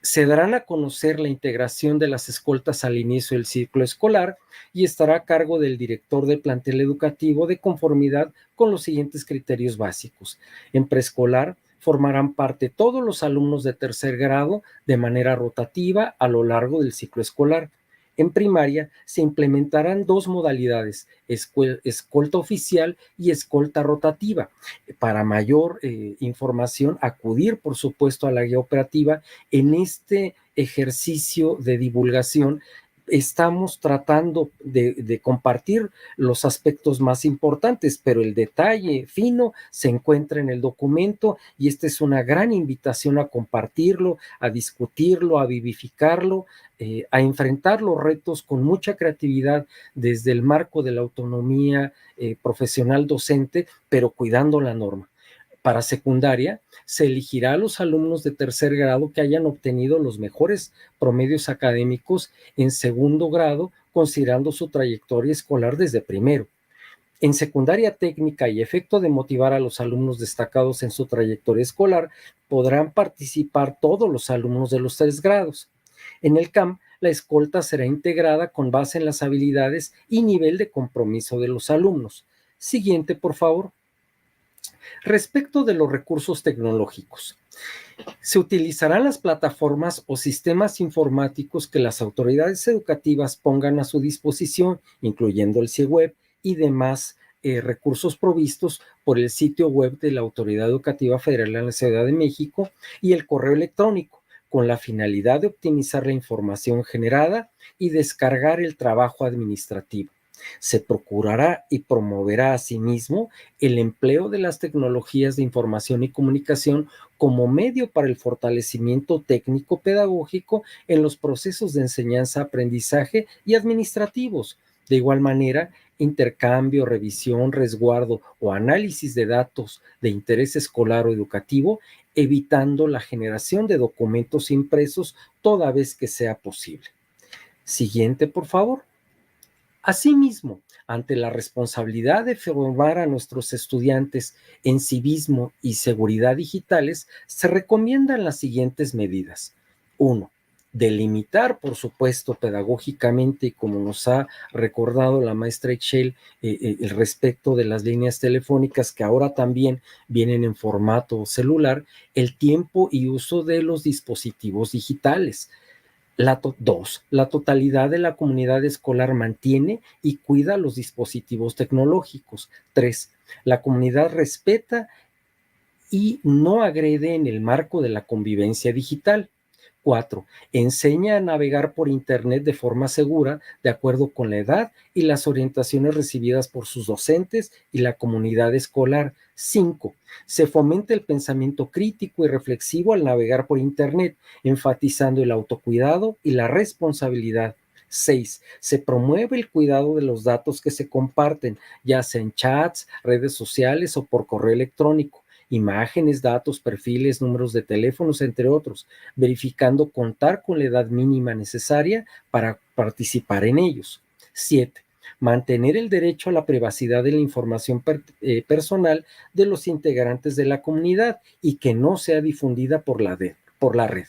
S4: Se darán a conocer la integración de las escoltas al inicio del ciclo escolar y estará a cargo del director del plantel educativo de conformidad con los siguientes criterios básicos. En preescolar formarán parte todos los alumnos de tercer grado de manera rotativa a lo largo del ciclo escolar. En primaria se implementarán dos modalidades, escolta oficial y escolta rotativa. Para mayor información, acudir, por supuesto, a la guía operativa. En este ejercicio de divulgación estamos tratando de compartir los aspectos más importantes, pero el detalle fino se encuentra en el documento y esta es una gran invitación a compartirlo, a discutirlo, a vivificarlo, a enfrentar los retos con mucha creatividad desde el marco de la autonomía profesional docente, pero cuidando la norma. Para secundaria, se elegirá a los alumnos de tercer grado que hayan obtenido los mejores promedios académicos en segundo grado, considerando su trayectoria escolar desde primero. En secundaria técnica y efecto de motivar a los alumnos destacados en su trayectoria escolar, podrán participar todos los alumnos de los 3 grados. En el CAM, la escolta será integrada con base en las habilidades y nivel de compromiso de los alumnos. Siguiente, por favor. Respecto de los recursos tecnológicos, se utilizarán las plataformas o sistemas informáticos que las autoridades educativas pongan a su disposición, incluyendo el CIEWeb y demás recursos provistos por el sitio web de la Autoridad Educativa Federal en la Ciudad de México y el correo electrónico, con la finalidad de optimizar la información generada y descargar el trabajo administrativo. Se procurará y promoverá asimismo el empleo de las tecnologías de información y comunicación como medio para el fortalecimiento técnico-pedagógico en los procesos de enseñanza-aprendizaje y administrativos. De igual manera, intercambio, revisión, resguardo o análisis de datos de interés escolar o educativo, evitando la generación de documentos impresos toda vez que sea posible. Siguiente, por favor. Asimismo, ante la responsabilidad de formar a nuestros estudiantes en civismo y seguridad digitales, se recomiendan las siguientes medidas. 1. Delimitar, por supuesto, pedagógicamente, como nos ha recordado la maestra Excel, el respecto de las líneas telefónicas que ahora también vienen en formato celular, el tiempo y uso de los dispositivos digitales. 2. La totalidad de la comunidad escolar mantiene y cuida los dispositivos tecnológicos. 3. La comunidad respeta y no agrede en el marco de la convivencia digital. 4. Enseña a navegar por Internet de forma segura, de acuerdo con la edad y las orientaciones recibidas por sus docentes y la comunidad escolar. 5. Se fomenta el pensamiento crítico y reflexivo al navegar por Internet, enfatizando el autocuidado y la responsabilidad. 6. Se promueve el cuidado de los datos que se comparten, ya sea en chats, redes sociales o por correo electrónico. Imágenes, datos, perfiles, números de teléfonos, entre otros, verificando contar con la edad mínima necesaria para participar en ellos. 7. Mantener el derecho a la privacidad de la información personal de los integrantes de la comunidad y que no sea difundida por la red.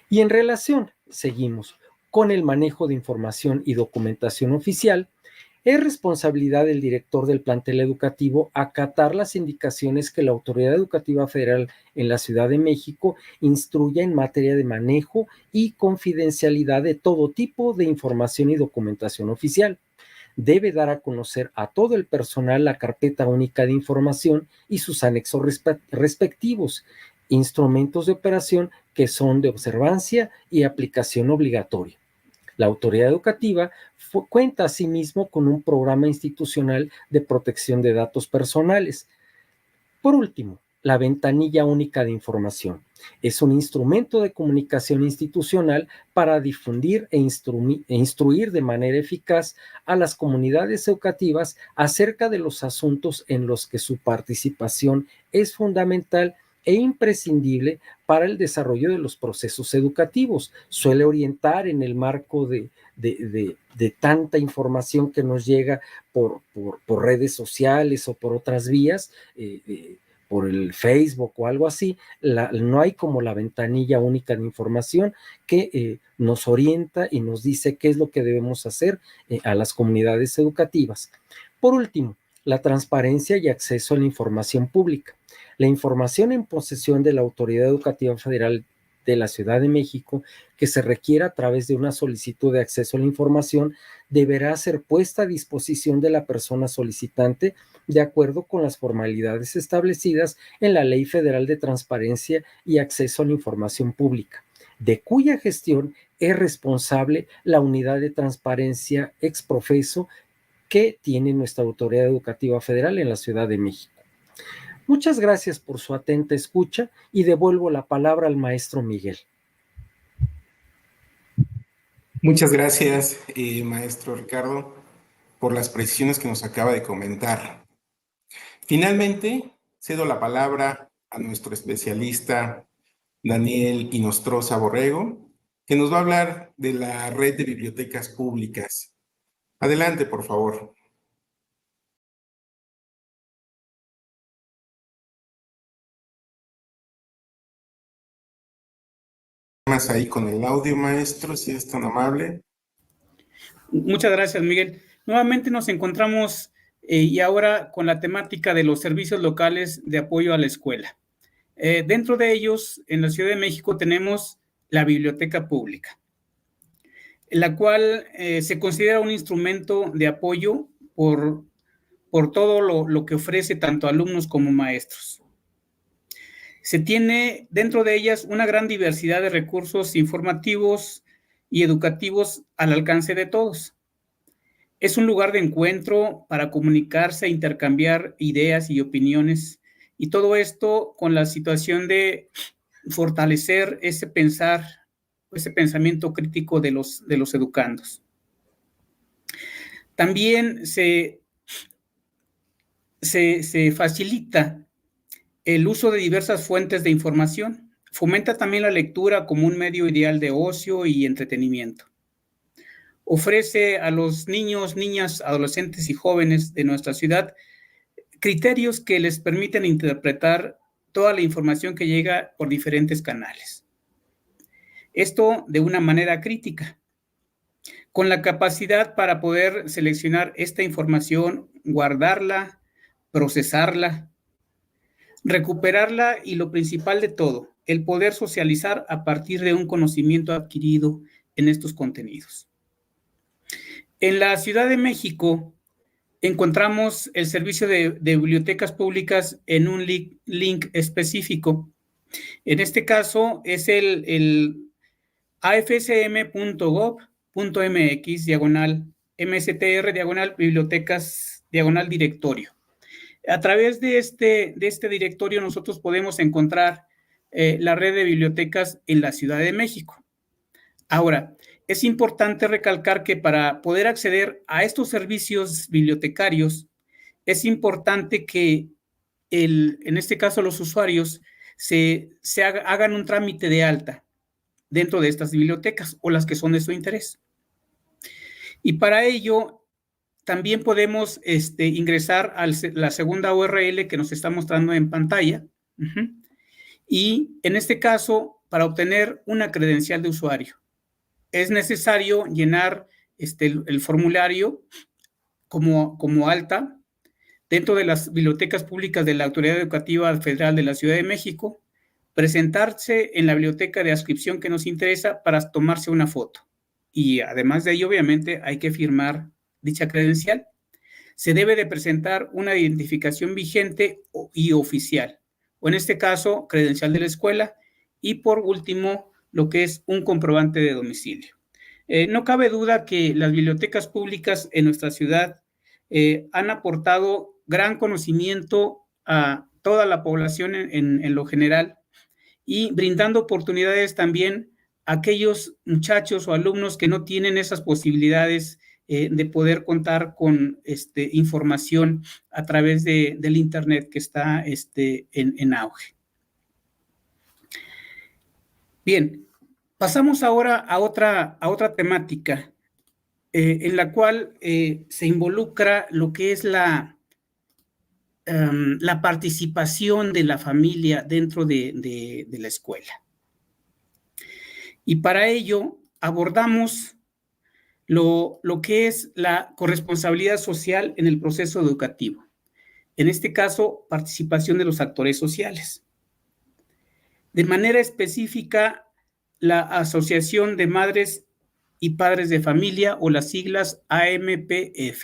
S4: Y en relación, seguimos, con el manejo de información y documentación oficial, es responsabilidad del director del plantel educativo acatar las indicaciones que la Autoridad Educativa Federal en la Ciudad de México instruya en materia de manejo y confidencialidad de todo tipo de información y documentación oficial. Debe dar a conocer a todo el personal la carpeta única de información y sus anexos respectivos, instrumentos de operación que son de observancia y aplicación obligatoria. La autoridad educativa cuenta asimismo con un programa institucional de protección de datos personales. Por último, la ventanilla única de información es un instrumento de comunicación institucional para difundir e instruir de manera eficaz a las comunidades educativas acerca de los asuntos en los que su participación es fundamental e imprescindible para el desarrollo de los procesos educativos. Suele orientar en el marco de de tanta información que nos llega por redes sociales o por otras vías, por el Facebook o algo así, no hay como la ventanilla única de información que nos orienta y nos dice qué es lo que debemos hacer a las comunidades educativas. Por último, la transparencia y acceso a la información pública. La información en posesión de la Autoridad Educativa Federal de la Ciudad de México, que se requiera a través de una solicitud de acceso a la información, deberá ser puesta a disposición de la persona solicitante de acuerdo con las formalidades establecidas en la Ley Federal de Transparencia y Acceso a la Información Pública, de cuya gestión es responsable la Unidad de Transparencia ex profeso que tiene nuestra Autoridad Educativa Federal en la Ciudad de México. Muchas gracias por su atenta escucha y devuelvo la palabra al maestro Miguel.
S1: Muchas gracias, maestro Ricardo, por las precisiones que nos acaba de comentar. Finalmente, cedo la palabra a nuestro especialista Daniel Inostroza Borrego, que nos va a hablar de la red de bibliotecas públicas. Adelante, por favor. Más ahí con el audio, maestro, si es tan amable.
S2: Muchas gracias, Miguel. Nuevamente nos encontramos y ahora con la temática de los servicios locales de apoyo a la escuela. Dentro de ellos, en la Ciudad de México tenemos la biblioteca pública, la cual se considera un instrumento de apoyo por todo lo que ofrece tanto alumnos como maestros. Se tiene dentro de ellas una gran diversidad de recursos informativos y educativos al alcance de todos. Es un lugar de encuentro para comunicarse e intercambiar ideas y opiniones, y todo esto con la situación de fortalecer ese pensamiento crítico de los educandos. También se facilita el uso de diversas fuentes de información. Fomenta también la lectura como un medio ideal de ocio y entretenimiento. Ofrece a los niños, niñas, adolescentes y jóvenes de nuestra ciudad criterios que les permiten interpretar toda la información que llega por diferentes canales. Esto de una manera crítica, con la capacidad para poder seleccionar esta información, guardarla, procesarla, recuperarla y lo principal de todo, el poder socializar a partir de un conocimiento adquirido en estos contenidos. En la Ciudad de México encontramos el servicio de bibliotecas públicas en un link específico. En este caso es el afcm.gov.mx/mstr/bibliotecas/directorio. A través de este directorio nosotros podemos encontrar la red de bibliotecas en la Ciudad de México. Ahora, es importante recalcar que para poder acceder a estos servicios bibliotecarios, es importante que en este caso los usuarios hagan un trámite de alta dentro de estas bibliotecas o las que son de su interés. Y para ello también podemos ingresar a la segunda URL que nos está mostrando en pantalla. Y en este caso, para obtener una credencial de usuario, es necesario llenar el formulario como alta dentro de las bibliotecas públicas de la Autoridad Educativa Federal de la Ciudad de México, presentarse en la biblioteca de adscripción que nos interesa para tomarse una foto. Y además de ello, obviamente, hay que firmar dicha credencial. Se debe de presentar una identificación vigente y oficial, o en este caso, credencial de la escuela, y por último, lo que es un comprobante de domicilio. No cabe duda que las bibliotecas públicas en nuestra ciudad han aportado gran conocimiento a toda la población en lo general y brindando oportunidades también a aquellos muchachos o alumnos que no tienen esas posibilidades de poder contar con información a través del Internet que está en auge. Bien, pasamos ahora a otra temática en la cual se involucra lo que es la participación de la familia dentro de la escuela. Y para ello abordamos lo que es la corresponsabilidad social en el proceso educativo. En este caso, participación de los actores sociales. De manera específica, la Asociación de Madres y Padres de Familia, o las siglas AMPF.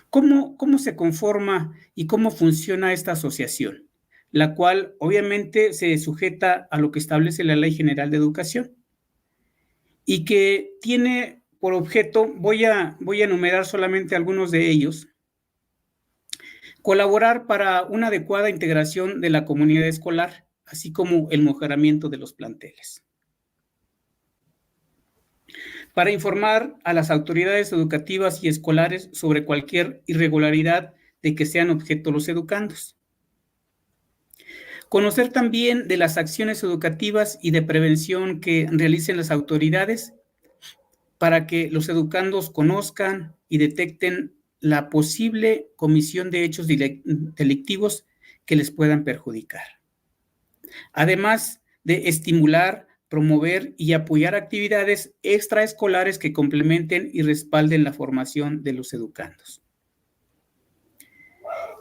S2: ¿Cómo se conforma y cómo funciona esta asociación? La cual obviamente se sujeta a lo que establece la Ley General de Educación y que tiene por objeto, voy a enumerar solamente algunos de ellos: colaborar para una adecuada integración de la comunidad escolar, así como el mejoramiento de los planteles. Para informar a las autoridades educativas y escolares sobre cualquier irregularidad de que sean objeto los educandos. Conocer también de las acciones educativas y de prevención que realicen las autoridades para que los educandos conozcan y detecten la posible comisión de hechos delictivos que les puedan perjudicar. Además de estimular, promover y apoyar actividades extraescolares que complementen y respalden la formación de los educandos.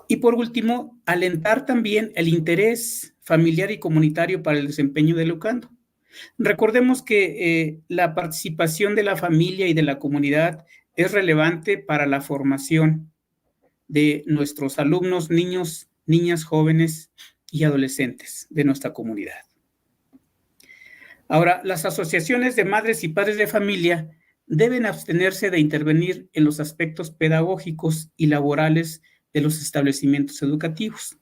S2: Y por último, alentar también el interés familiar y comunitario para el desempeño del educando. Recordemos que la participación de la familia y de la comunidad es relevante para la formación de nuestros alumnos, niños, niñas, jóvenes y adolescentes de nuestra comunidad. Ahora, las asociaciones de madres y padres de familia deben abstenerse de intervenir en los aspectos pedagógicos y laborales de los establecimientos educativos.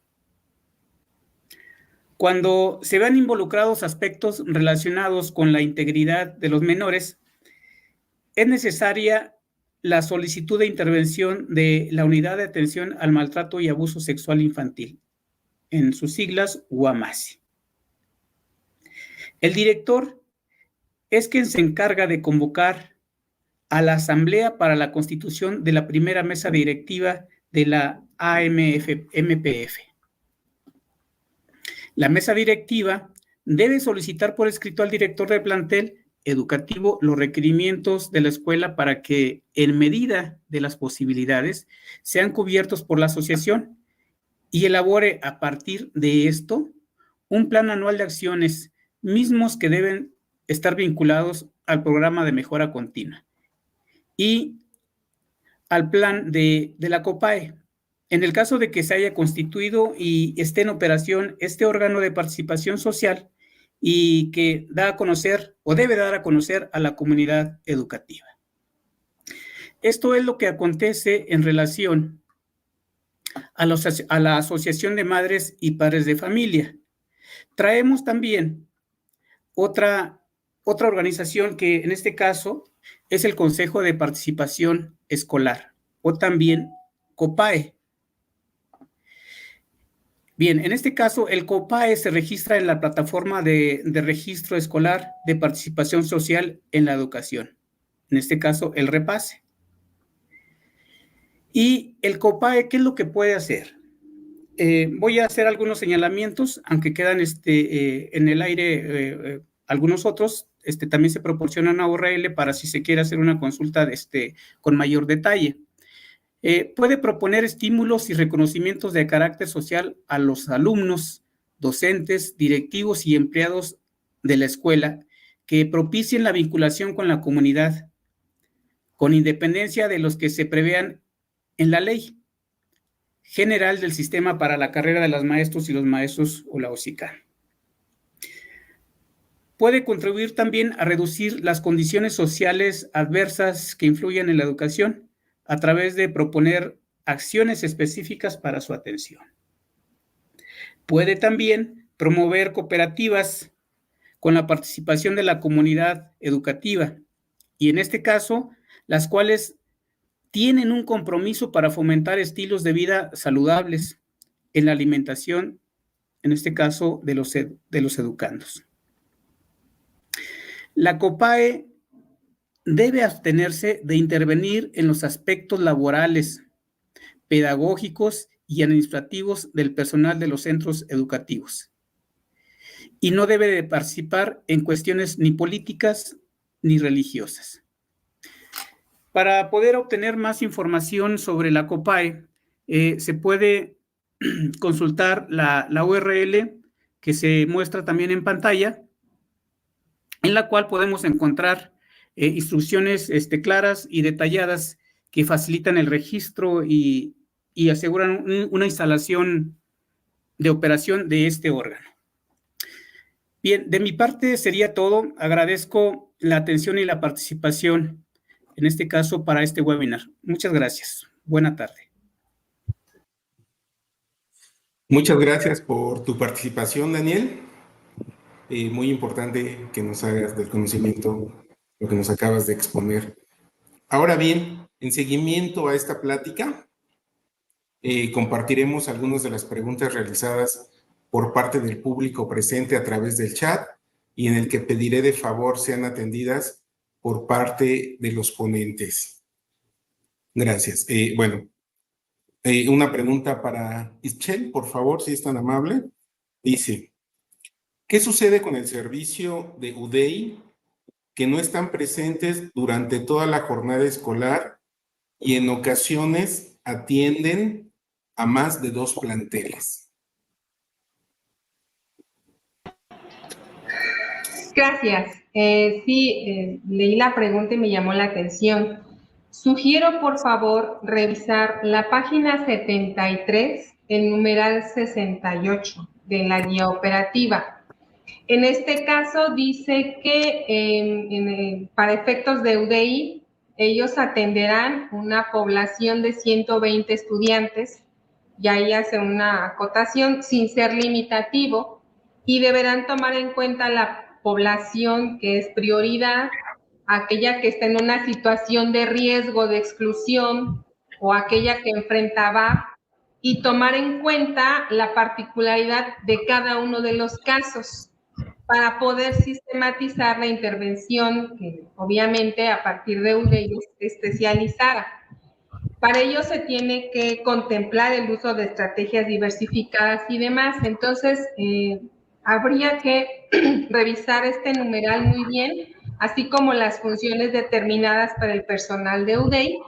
S2: Cuando se vean involucrados aspectos relacionados con la integridad de los menores, es necesaria la solicitud de intervención de la Unidad de Atención al Maltrato y Abuso Sexual Infantil, en sus siglas UAMASI. El director es quien se encarga de convocar a la Asamblea para la constitución de la primera mesa directiva de la AMPF. La mesa directiva debe solicitar por escrito al director del plantel educativo los requerimientos de la escuela para que, en medida de las posibilidades, sean cubiertos por la asociación y elabore a partir de esto un plan anual de acciones mismos que deben estar vinculados al programa de mejora continua y al plan de la COPAE. En el caso de que se haya constituido y esté en operación este órgano de participación social y que da a conocer o debe dar a conocer a la comunidad educativa. Esto es lo que acontece en relación a la Asociación de Madres y Padres de Familia. Traemos también otra organización que en este caso es el Consejo de Participación Escolar, o también COPAE. Bien, en este caso el COPAE se registra en la plataforma de registro escolar de participación social en la educación, en este caso el REPASE. Y el COPAE, ¿qué es lo que puede hacer? Voy a hacer algunos señalamientos, aunque quedan en el aire algunos otros. También se proporciona una URL para si se quiere hacer una consulta con mayor detalle. Puede proponer estímulos y reconocimientos de carácter social a los alumnos, docentes, directivos y empleados de la escuela que propicien la vinculación con la comunidad, con independencia de los que se prevean en la Ley General del Sistema para la Carrera de los Maestros y los Maestros, o la OSICA. Puede contribuir también a reducir las condiciones sociales adversas que influyen en la educación a través de proponer acciones específicas para su atención. Puede también promover cooperativas con la participación de la comunidad educativa y, en este caso, las cuales tienen un compromiso para fomentar estilos de vida saludables en la alimentación, en este caso, de los educandos. La COPAE debe abstenerse de intervenir en los aspectos laborales, pedagógicos y administrativos del personal de los centros educativos. Y no debe de participar en cuestiones ni políticas ni religiosas. Para poder obtener más información sobre la COPAE, se puede consultar la URL que se muestra también en pantalla, en la cual podemos encontrar instrucciones claras y detalladas que facilitan el registro y aseguran una instalación de operación de este órgano. Bien, de mi parte sería todo. Agradezco la atención y la participación, en este caso, para este webinar. Muchas gracias. Buena tarde.
S1: Muchas gracias por tu participación, Daniel. Muy importante que nos hagas del conocimiento lo que nos acabas de exponer. Ahora bien, en seguimiento a esta plática, compartiremos algunas de las preguntas realizadas por parte del público presente a través del chat y en el que pediré de favor sean atendidas por parte de los ponentes. Gracias. Una pregunta para Ischel, por favor, si es tan amable. Dice, ¿qué sucede con el servicio de UDEI que no están presentes durante toda la jornada escolar y en ocasiones atienden a más de 2 planteles?
S3: Gracias. Leí la pregunta y me llamó la atención. Sugiero, por favor, revisar la página 73, el numeral 68 de la guía operativa. En este caso dice que para efectos de UDEI, ellos atenderán una población de 120 estudiantes, y ahí hace una acotación sin ser limitativo, y deberán tomar en cuenta la población que es prioridad, aquella que está en una situación de riesgo de exclusión o aquella que enfrenta VAP, y tomar en cuenta la particularidad de cada uno de los casos para poder sistematizar la intervención que obviamente a partir de UDEI es especializada. Para ello se tiene que contemplar el uso de estrategias diversificadas y demás. Entonces, habría que revisar este numeral muy bien, así como las funciones determinadas para el personal de UDEI,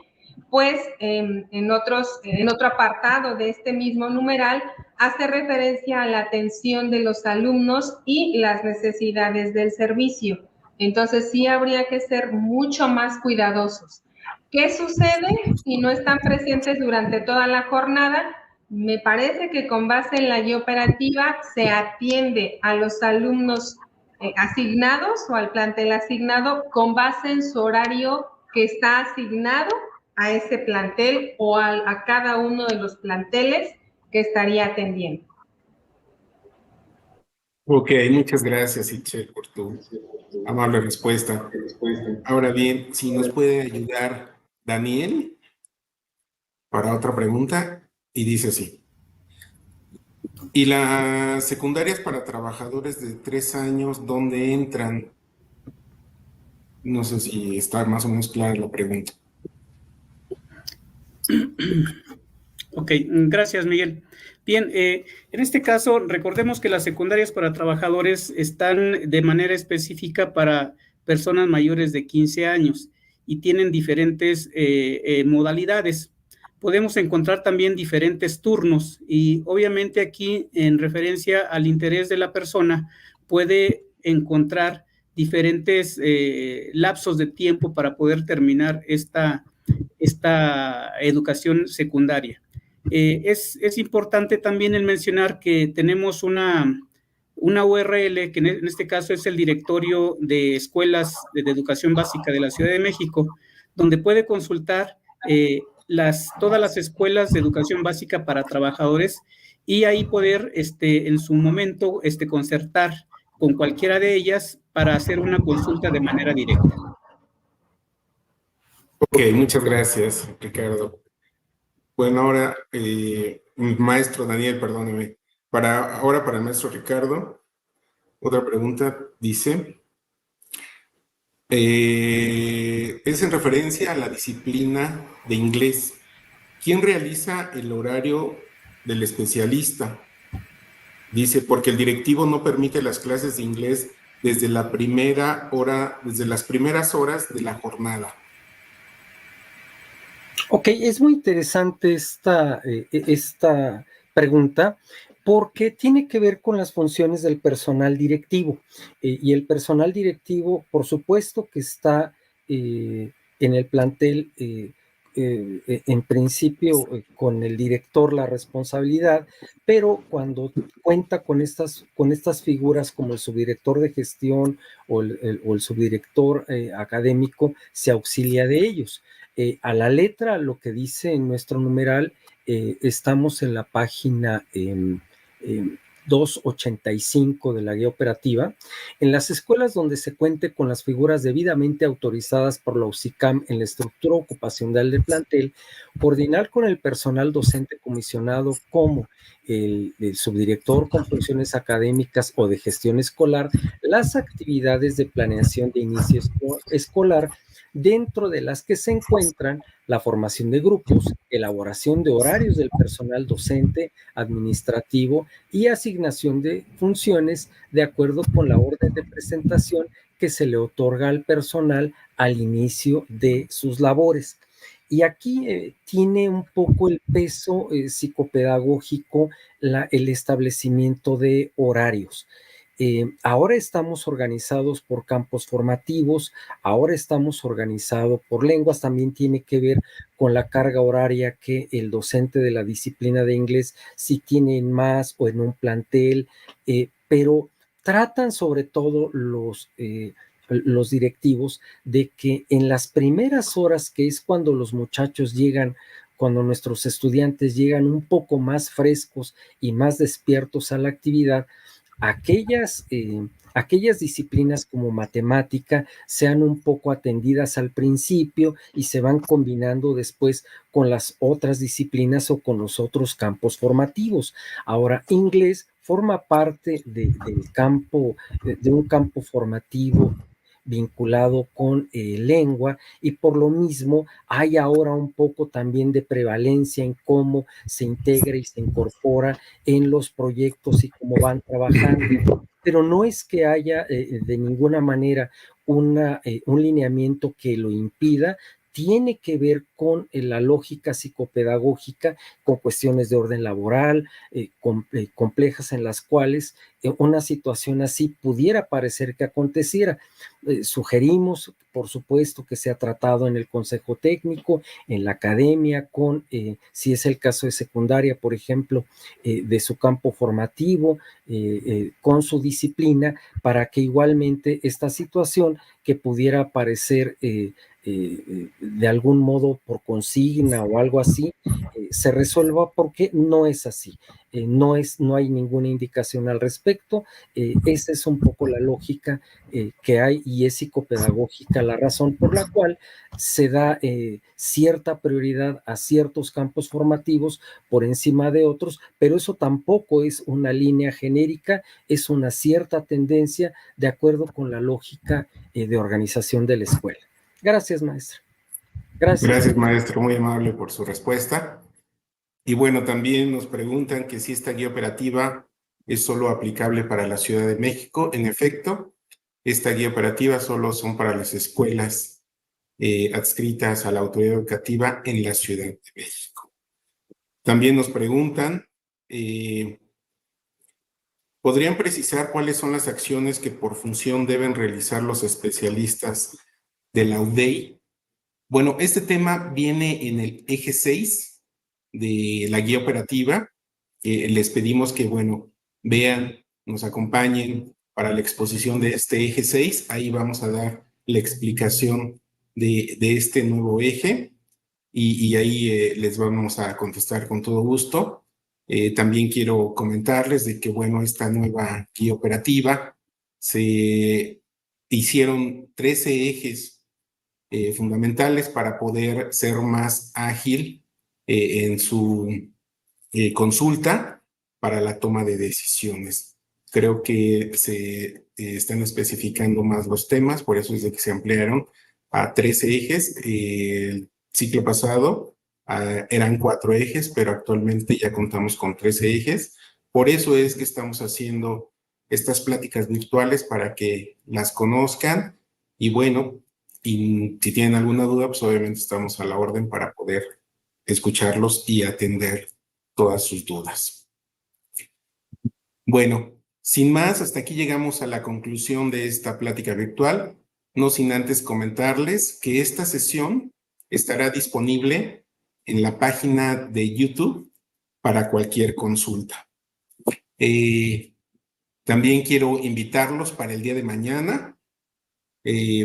S3: pues en otro apartado de este mismo numeral hace referencia a la atención de los alumnos y las necesidades del servicio. Entonces, sí habría que ser mucho más cuidadosos. ¿Qué sucede si no están presentes durante toda la jornada? Me parece que con base en la guía operativa se atiende a los alumnos asignados o al plantel asignado con base en su horario que está asignado a ese plantel o a cada uno de los planteles que estaría atendiendo.
S1: Ok, muchas gracias, Ischel, por tu amable respuesta. Ahora bien, si nos puede ayudar Daniel para otra pregunta, y dice así. ¿Y las secundarias para trabajadores de 3 años, dónde entran? No sé si está más o menos clara la pregunta.
S2: Ok, gracias, Miguel. Bien, en este caso, recordemos que las secundarias para trabajadores están de manera específica para personas mayores de 15 años y tienen diferentes modalidades. Podemos encontrar también diferentes turnos y obviamente aquí, en referencia al interés de la persona, puede encontrar diferentes lapsos de tiempo para poder terminar esta educación secundaria. Es importante también el mencionar que tenemos una URL, que en este caso es el Directorio de Escuelas de Educación Básica de la Ciudad de México, donde puede consultar todas las escuelas de educación básica para trabajadores y ahí poder en su momento concertar con cualquiera de ellas para hacer una consulta de manera directa.
S1: Ok, muchas gracias, Ricardo. Bueno, ahora, maestro Daniel, perdóneme. Ahora para el maestro Ricardo, otra pregunta dice, Es en referencia a la disciplina de inglés. ¿Quién realiza el horario del especialista? Dice, porque el directivo no permite las clases de inglés desde la primera hora, desde las primeras horas de la jornada.
S4: Ok, es muy interesante esta pregunta porque tiene que ver con las funciones del personal directivo. Y el personal directivo, por supuesto que está en el plantel, en principio con el director la responsabilidad, pero cuando cuenta con estas figuras como el subdirector de gestión o el subdirector académico, se auxilia de ellos. A la letra, lo que dice en nuestro numeral, estamos en la página 285 de la guía operativa. En las escuelas donde se cuente con las figuras debidamente autorizadas por la UCICAM en la estructura ocupacional del plantel, coordinar con el personal docente comisionado como el subdirector con funciones académicas o de gestión escolar, las actividades de planeación de inicio escolar, dentro de las que se encuentran la formación de grupos, elaboración de horarios del personal docente, administrativo y asignación de funciones de acuerdo con la orden de presentación que se le otorga al personal al inicio de sus labores. Y aquí tiene un poco el peso psicopedagógico el establecimiento de horarios. Ahora estamos organizados por campos formativos, ahora estamos organizados por lenguas, también tiene que ver con la carga horaria que el docente de la disciplina de inglés si tiene en más o en un plantel, pero tratan sobre todo los directivos de que en las primeras horas, que es cuando los muchachos llegan, cuando nuestros estudiantes llegan un poco más frescos y más despiertos a la actividad, aquellas disciplinas como matemática sean un poco atendidas al principio y se van combinando después con las otras disciplinas o con los otros campos formativos. Ahora, inglés forma parte del campo, de un campo formativo vinculado con lengua, y por lo mismo hay ahora un poco también de prevalencia en cómo se integra y se incorpora en los proyectos y cómo van trabajando. Pero no es que haya de ninguna manera un lineamiento que lo impida, tiene que ver con la lógica psicopedagógica, con cuestiones de orden laboral, complejas, en las cuales una situación así pudiera parecer que aconteciera. Sugerimos, por supuesto, que sea tratado en el consejo técnico, en la academia, si es el caso de secundaria, por ejemplo, de su campo formativo, con su disciplina, para que igualmente esta situación que pudiera parecer de algún modo por consigna o algo así, se resuelva, porque no es así. No hay ninguna indicación al respecto. Esa es un poco la lógica que hay, y es psicopedagógica la razón por la cual se da cierta prioridad a ciertos campos formativos por encima de otros, pero eso tampoco es una línea genérica, es una cierta tendencia de acuerdo con la lógica de organización de la escuela. Gracias, maestra.
S1: Gracias, maestro, muy amable por su respuesta. Y bueno, también nos preguntan que si esta guía operativa es solo aplicable para la Ciudad de México. En efecto, esta guía operativa solo son para las escuelas adscritas a la autoridad educativa en la Ciudad de México. También nos preguntan, ¿podrían precisar cuáles son las acciones que por función deben realizar los especialistas de la UDEI? Bueno, este tema viene en el eje 6 de la guía operativa. Les pedimos que, bueno, vean, nos acompañen para la exposición de este eje 6. Ahí vamos a dar la explicación de este nuevo eje, y ahí les vamos a contestar con todo gusto. También quiero comentarles de que, bueno, esta nueva guía operativa se hicieron 13 ejes fundamentales para poder ser más ágil en su consulta para la toma de decisiones. Creo que se están especificando más los temas, por eso es de que se ampliaron a 13 ejes. El ciclo pasado eran 4 ejes, pero actualmente ya contamos con 13 ejes. Por eso es que estamos haciendo estas pláticas virtuales para que las conozcan. Y bueno, y si tienen alguna duda, pues obviamente estamos a la orden para poder escucharlos y atender todas sus dudas. Bueno, sin más, hasta aquí llegamos a la conclusión de esta plática virtual, no sin antes comentarles que esta sesión estará disponible en la página de YouTube para cualquier consulta. También quiero invitarlos para el día de mañana.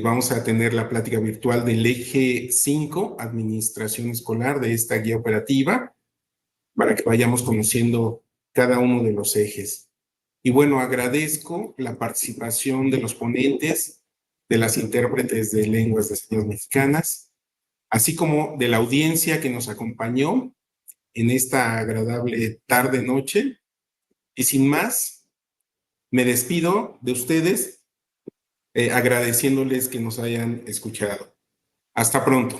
S1: Vamos a tener la plática virtual del eje 5, Administración Escolar, de esta guía operativa, para que vayamos conociendo cada uno de los ejes. Y bueno, agradezco la participación de los ponentes, de las intérpretes de lenguas de señas mexicanas, así como de la audiencia que nos acompañó en esta agradable tarde-noche. Y sin más, me despido de ustedes agradeciéndoles que nos hayan escuchado. Hasta pronto.